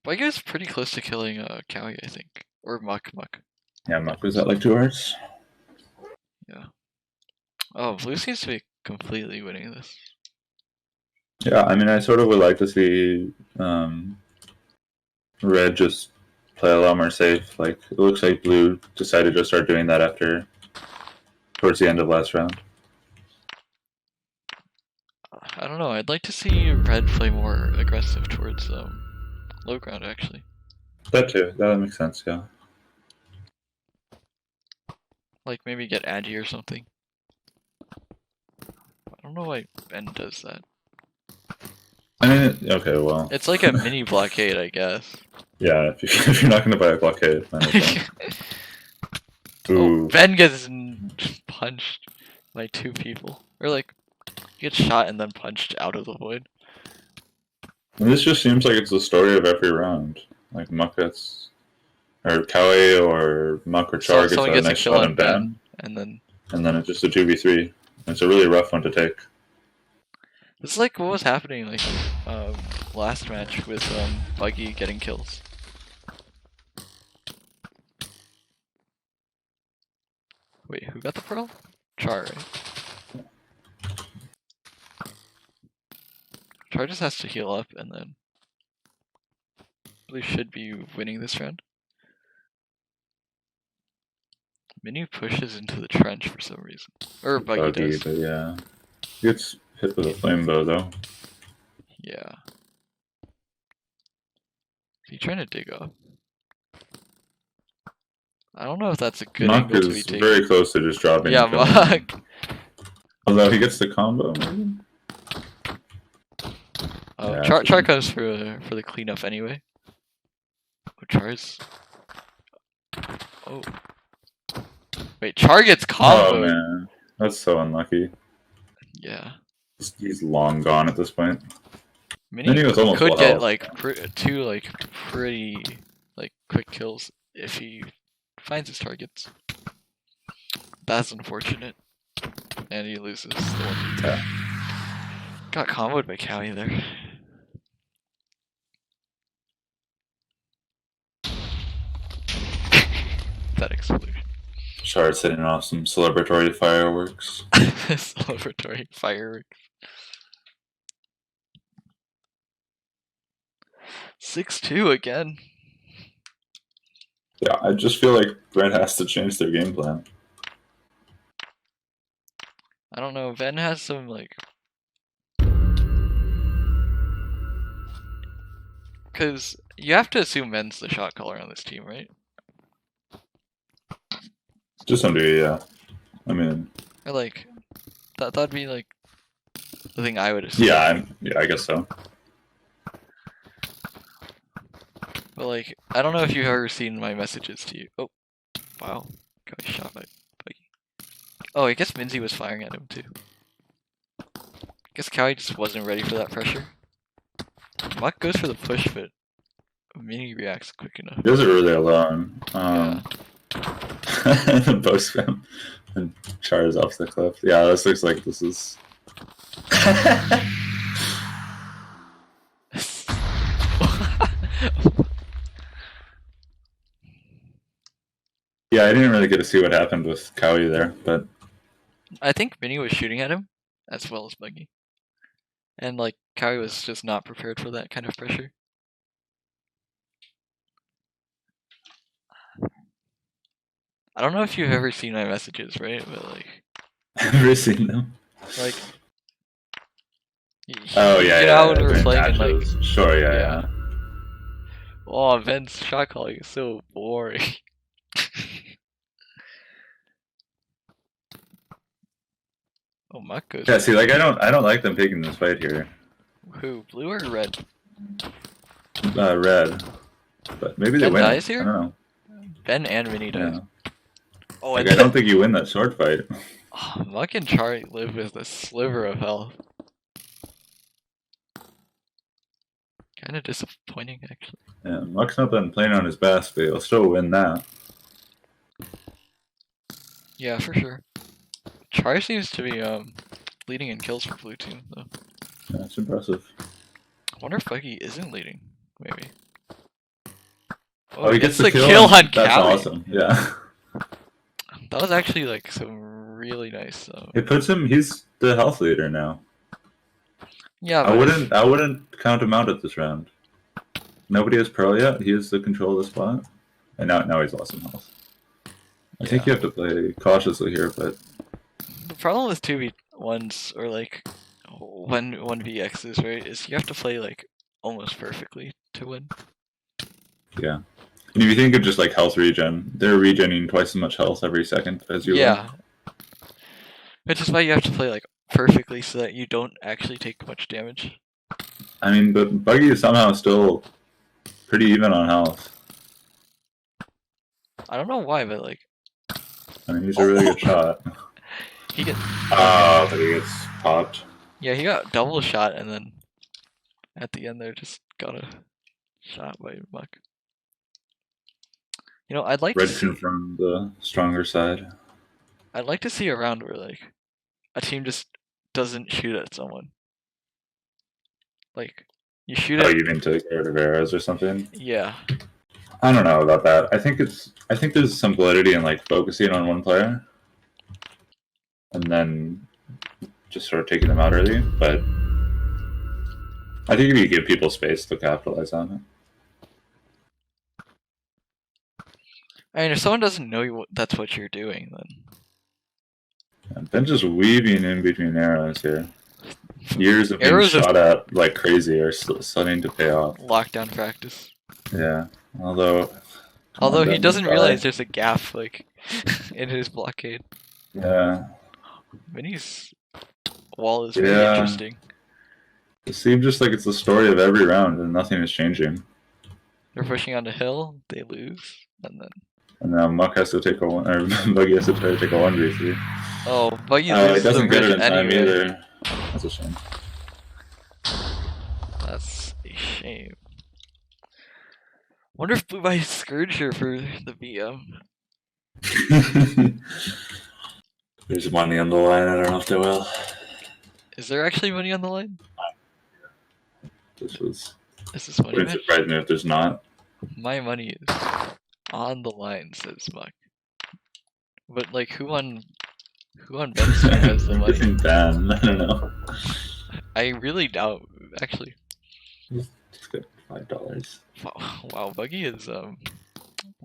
Buggy was pretty close to killing Cowie, I think. Or Muck. Yeah, Muck was at like 2 hearts. Yeah. Oh, Blue seems to be completely winning this. Yeah, I mean, I sort of would like to see Red just play a lot more safe. Like, it looks like Blue decided to start doing that towards the end of last round. I don't know, I'd like to see Red play more aggressive towards low ground, actually. That too, that makes sense, yeah. Like, maybe get Agi or something. I don't know why Ben does that. I mean, okay, well. It's like a mini blockade, I guess. Yeah, if you're not going to buy a blockade, then okay. Oh, Ooh. Ben gets punched by 2 people. Or like, gets shot and then punched out of the void. And this just seems like it's the story of every round. Like Muck gets, or Cowie or Muck or Char gets a nice shot on Ben, and then it's just a 2v3. It's a really rough one to take. it's like what was happening like last match with Buggy getting kills. Wait, who got the pearl? Char, right? Char just has to heal up and then Blue should be winning this round. Minnie pushes into the trench for some reason. Or Buggy does. But yeah. He gets hit with a flame bow though. Yeah. Is he trying to dig up? I don't know if that's a good Muck angle to be is taking. very close to just dropping. Yeah, Muck. Although he gets the combo, maybe? Oh, Yeah, Char comes for the cleanup anyway. Oh, Char's. Oh. Wait, Char gets combo. Oh man, that's so unlucky. Yeah. He's long gone at this point. Minnie was almost could full get health. like 2 like pretty like quick kills if he finds his targets. That's unfortunate. And he loses the 1v3. Yeah. Got comboed by Cowie there. That explosion. Char setting off some celebratory fireworks. Celebratory fireworks. 6-2 again. Yeah, I just feel like Red has to change their game plan. I don't know, Ven has some like... Because you have to assume Ven's the shot caller on this team, right? To some degree, yeah. I mean... Or like, that'd be like the thing I would assume. Yeah, I guess so. But like, I don't know if you've ever seen my messages to you. Oh, wow. Got shot by Buggy. Oh, I guess minsii was firing at him too. I guess Cowie just wasn't ready for that pressure. Muck goes for the push, but Mini reacts quick enough. He does it really alone. Yeah. Bow spam and chars off the cliff. Yeah, this looks like this is. Yeah, I didn't really get to see what happened with Cowie there, but I think Mini was shooting at him, as well as Buggy. And like, Cowie was just not prepared for that kind of pressure. I don't know if you've ever seen my messages, right? But like, I've never seen them. like, Oh yeah, you know yeah, how when yeah, we were during playing in like, matches. Sure, yeah, yeah. yeah. Oh, Ben's shot calling is so boring. Oh, Muck goes. Yeah, see, like I don't like them taking this fight here. Who, blue or red? Red, but maybe they Ben win. dies I here? don't know. Ben and Mini dies. Yeah. Oh, Like, and I don't think you win that sword fight. oh, Muck and Char live with a sliver of health. Kind of disappointing, actually. Yeah, Muck's not been playing on his best, but he'll still win that. Yeah, for sure. Char seems to be leading in kills for blue team, though. Yeah, that's impressive. I wonder if Buggy isn't leading. Maybe. Oh, he gets the kill on That's Cowie. awesome. Yeah. That was actually like some really nice. It puts him. He's the health leader now. Yeah, I wouldn't count him out at this round. Nobody has Pearl yet. He has the control of the spot, and now he's lost some health. I think you have to play cautiously here, but the problem with 2v1s or like 1vx's, right, is you have to play like almost perfectly to win. yeah. And if you think of just like health regen, they're regenerating twice as much health every second as you Yeah. Which is why you have to play like perfectly so that you don't actually take much damage. I mean, but Buggy is somehow still pretty even on health. I don't know why, but like I mean, he's a really good shot. he gets Oh, but he gets popped. yeah, he got double shot and then at the end there just got a shot by Muck. You know, I'd like to Red see confirmed the stronger side. I'd like to see a round where like a team just doesn't shoot at someone. Like you shoot Oh, at you mean to get rid of arrows or something? yeah. I don't know about that. I think there's some validity in like focusing on one player and then just sort of taking them out early. But I think if you give people space, they'll capitalize on it. I mean, if someone doesn't know that's what you're doing, then And then just weaving in between arrows here. Years of being Arrows of- shot at like crazy are starting to pay off. lockdown practice. Yeah. Although He doesn't realize there's a gap like in his blockade. Yeah. Mini's wall is really Yeah. interesting. It seems just like it's the story of every round and nothing is changing. They're pushing on the hill, they lose, and then And now Muck has to take a one, or Buggy has to try to take a 1v3. oh, Buggy He loses the doesn't get it in bridge time anyway. either. That's a shame. That's a shame. Wonder if Blue might scourge her for the VM. There's money on the line. I don't know if they will. Is there actually money on the line? This Is this money wouldn't match? surprise me if there's not. My money is on the line, says Muck. But like, who on Ben's team has the money? Guessing Ben. I don't know. I really doubt, actually. Just get $5. Wow, Buggy is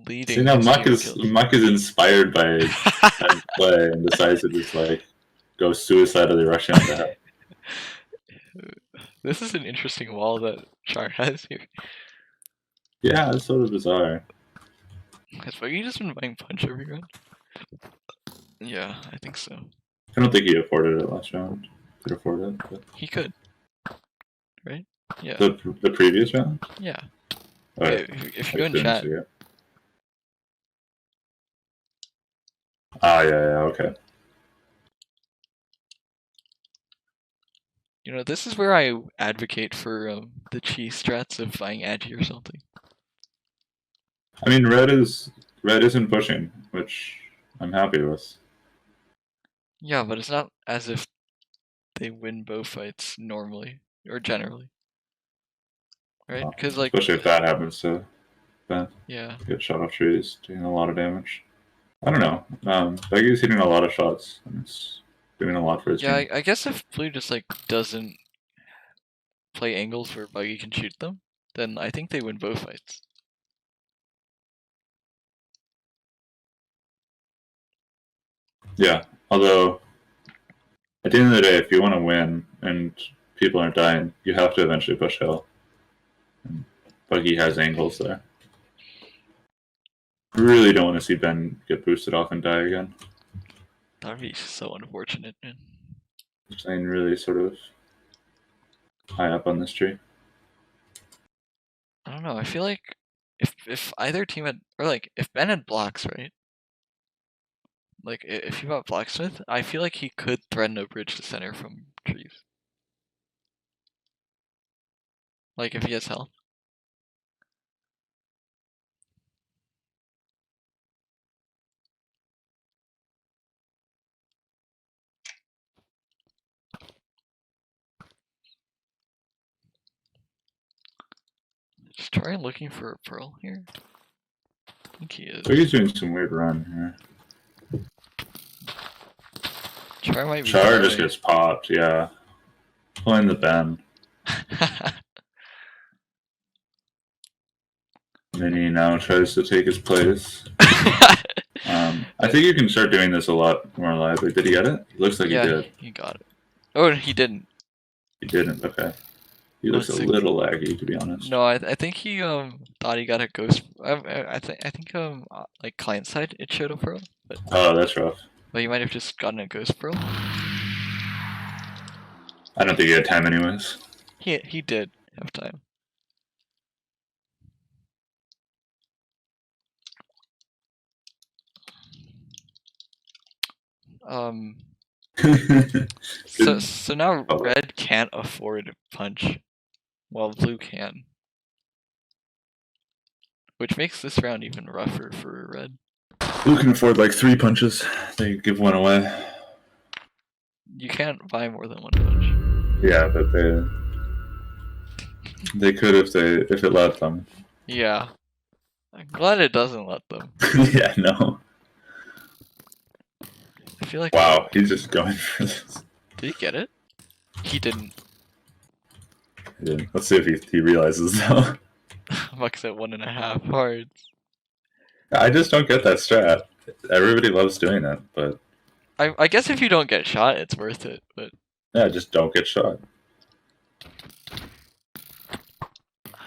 leading. See now, his Muck team is kills. inspired by Ben's play and decides to just like go suicidally rush into that. This is an interesting wall that Char has here. Yeah, it's sort of bizarre. Has Buggy just been buying punch every round? Yeah, I think so. I don't think he afforded it last round. Could afford it. But He could. Right? Yeah. the previous round? Yeah. Okay, if you go in chat, Ah, yeah, okay. you know, this is where I advocate for the cheese strats of buying agi or something. I mean, red isn't pushing, which I'm happy with. Yeah, but it's not as if they win both fights normally or generally, right? Because like, Especially if that happens to Ben. yeah, Get shot off trees, doing a lot of damage. I don't know. Becky's hitting a lot of shots, and it's doing a lot for his yeah. team. I guess if blue just like doesn't play angles where Buggy can shoot them, then I think they win both fights. Yeah, although at the end of the day, if you want to win and people aren't dying, you have to eventually push hill. And Buggy has angles there. Really don't want to see Ben get boosted off and die again. That would be so unfortunate, man. Playing really sort of high up on this tree. I don't know. I feel like if either team had, or like if Ben had blocks, right? Like if he bought blacksmith, I feel like he could threaten a bridge to center from trees. Like if he has health. Just try looking for a pearl here. I think he is. Buggy's doing some weird run here. Char might be. Char just gets popped, yeah. Pulling the Ben. Mini now tries to take his place. I think you can start doing this a lot more lively. Did he get it? Looks like yeah, he did. he got it. Oh, he didn't. He didn't. Okay. He looks a little laggy, to be honest. No, I think he thought he got a ghost. I think like client side it showed a pearl, but Oh, that's rough. but he might have just gotten a ghost pearl. I don't think he had time anyways. He did have time. So now red can't afford punch, while blue can, which makes this round even rougher for red. Blue can afford like 3 punches. They give one away. You can't buy more than one punch. Yeah, but they could if it let them. Yeah, I'm glad it doesn't let them. Yeah, no. I feel like. Wow, he's just going for this. Did he get it? He didn't. Yeah. Let's see if he realizes though. Muck's at 1.5 hearts. I just don't get that strat. Everybody loves doing it, but I guess if you don't get shot, it's worth it. But yeah, just don't get shot.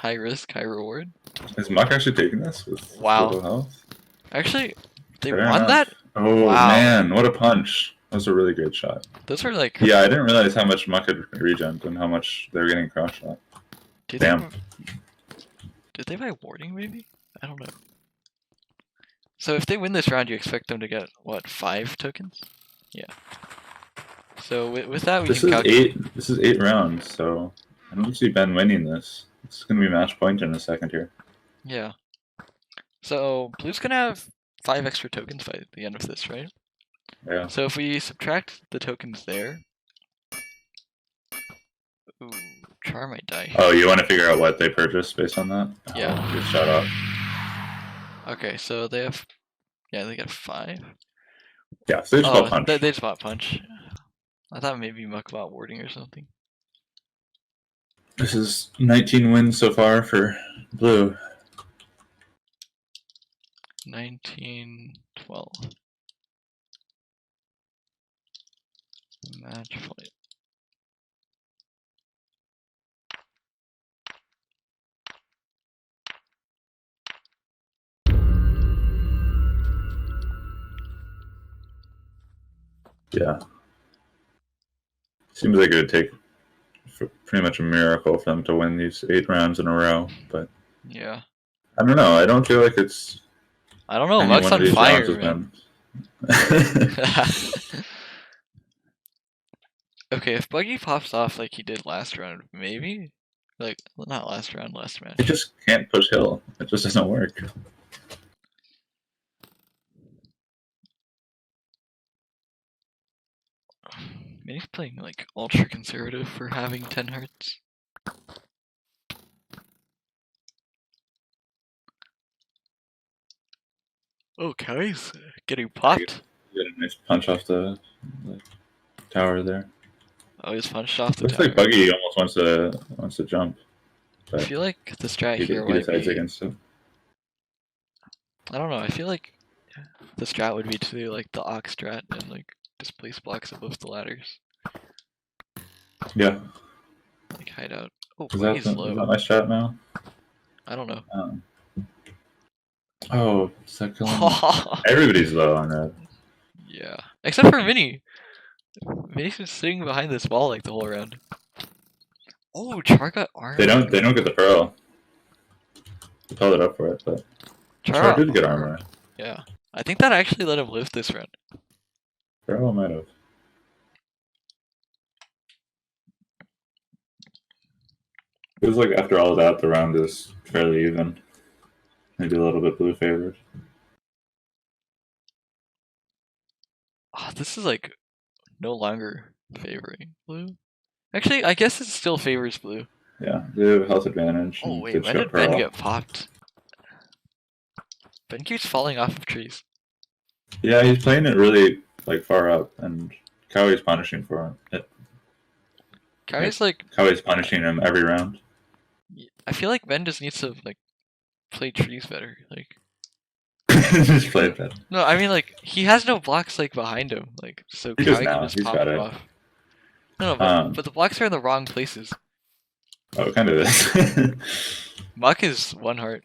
high risk, high reward. Is Muck actually taking this with little health? Actually, they Fair won enough. that? Oh Wow. man, what a punch! That was a really good shot. Those were like. Yeah, I didn't realize how much Muck had regen and how much they were getting cross shot. Damn. Did they buy warding maybe? I don't know. So if they win this round, you expect them to get what, 5 tokens? Yeah. So with that, we can calculate. This is 8 rounds, so I don't see Ben winning this. It's gonna be match point in a second here. Yeah. So blue's gonna have 5 extra tokens by the end of this, right? Yeah. So if we subtract the tokens there. Ooh, Char might die. Oh, you want to figure out what they purchased based on that? Yeah. Good shot off. Okay, so they have. Yeah, they got 5. Yeah, so they just bought punch. They just bought punch. I thought maybe Muck bought warding or something. This is 19 wins so far for blue. 19, 12. Match point. Yeah. Seems like it would take pretty much a miracle for them to win these 8 rounds in a row, but Yeah. I don't know. I don't feel like it's I don't know. any Muck's one of on these rounds fire, has man. been. Okay, if Buggy pops off like he did last round, maybe? Like, well, not last round, last match. It just can't push hill. It just doesn't work. Maybe he's playing like ultra conservative for having 10 hearts. Oh, Kai's getting popped. You get a nice punch off the tower there. Oh, he's punched off the Looks tower. like Buggy almost wants to jump, I but feel like the strat he here might decides be. against it. I don't know. I feel like the strat would be to do like the ox strat and like displace blocks above the ladders, Yeah. like hide out. Oh, Is Buggy's that low. my strat now? I don't know. Oh, is that killing me? Everybody's low on red. Yeah, except for Vinny. Vinny's been sitting behind this wall like the whole round. Oh, Char got armor. They don't get the pearl. They held it up for it, but Char did get armor. Yeah, I think that actually let him live this round. Pearl might have. Feels like after all that, the round is fairly even. Maybe a little bit blue favored. Ah, this is like no longer favoring blue. Actually, I guess it still favors blue. Yeah, they have health advantage. Oh and wait, they've when got did Ben pearl. get popped? Ben keeps falling off of trees. Yeah, he's playing it really like far up, and Kowie's punishing for it. Kyrie's like, Kowie's punishing him every round. I feel like Ben just needs to like play trees better. Like, Just play it better. no, I mean like he has no blocks like behind him. Like, so He does Kyrie now. can just He's pop got him it. off. No, but the blocks are in the wrong places. Oh, it kind of is. Muck is 1 heart,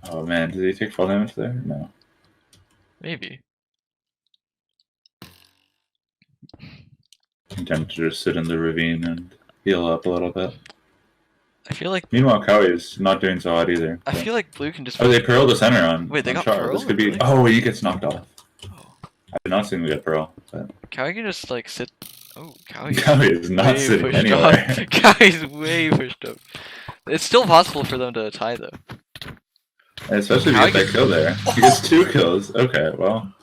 Oh man, did he take full damage there? No. maybe. I'm tempted to just sit in the ravine and heal up a little bit. I feel like Meanwhile, Cowie is not doing so hot either. I feel like blue can just. Oh, they pearl the center on. Wait, they on got Char. pearl? This could be. Really? Oh, he gets knocked off. Oh. I did not see him get pearl. But Kyrie can just like sit. Oh, Kyrie. Cowie is not sitting anywhere. Kyrie's way pushed up. It's still possible for them to tie though. Especially if he gets that kill there. He gets 2 kills. Okay, well.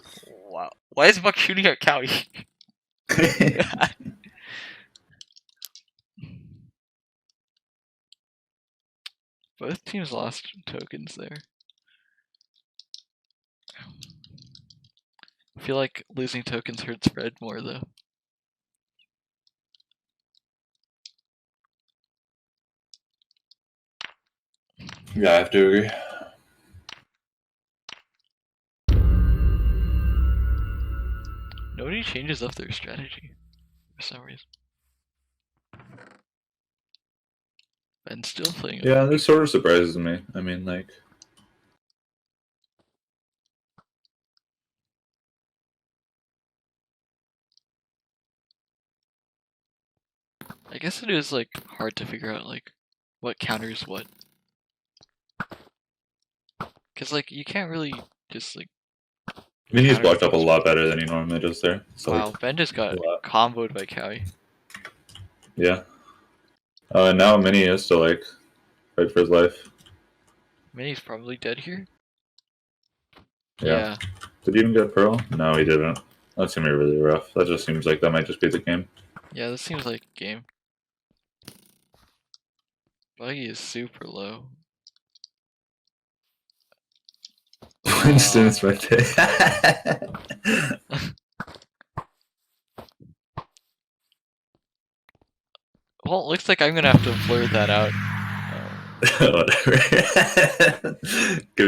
Wow. Why is Muck shooting at Cowie? Both teams lost tokens there. I feel like losing tokens hurts Red more though. Yeah, I have to agree. Nobody changes up their strategy for some reason. Ben's still playing it. Yeah, this sort of surprises me. I mean, like. I guess it is like hard to figure out like what counters what. Cause like you can't really just like. I mean, he's counter blocked up a things. lot better than he normally does there. So, Wow, like, Ben just got a lot. comboed by Cowie. Yeah. And now Minnie is to like fight for his life. Minnie's probably dead here. Yeah. Did he even get pearl? No, he didn't. That's gonna be really rough. That just seems like that might just be the game. Yeah, this seems like a game. Buggy is super low. Winston's right there. Well, it looks like I'm gonna have to blur that out. Whatever. Give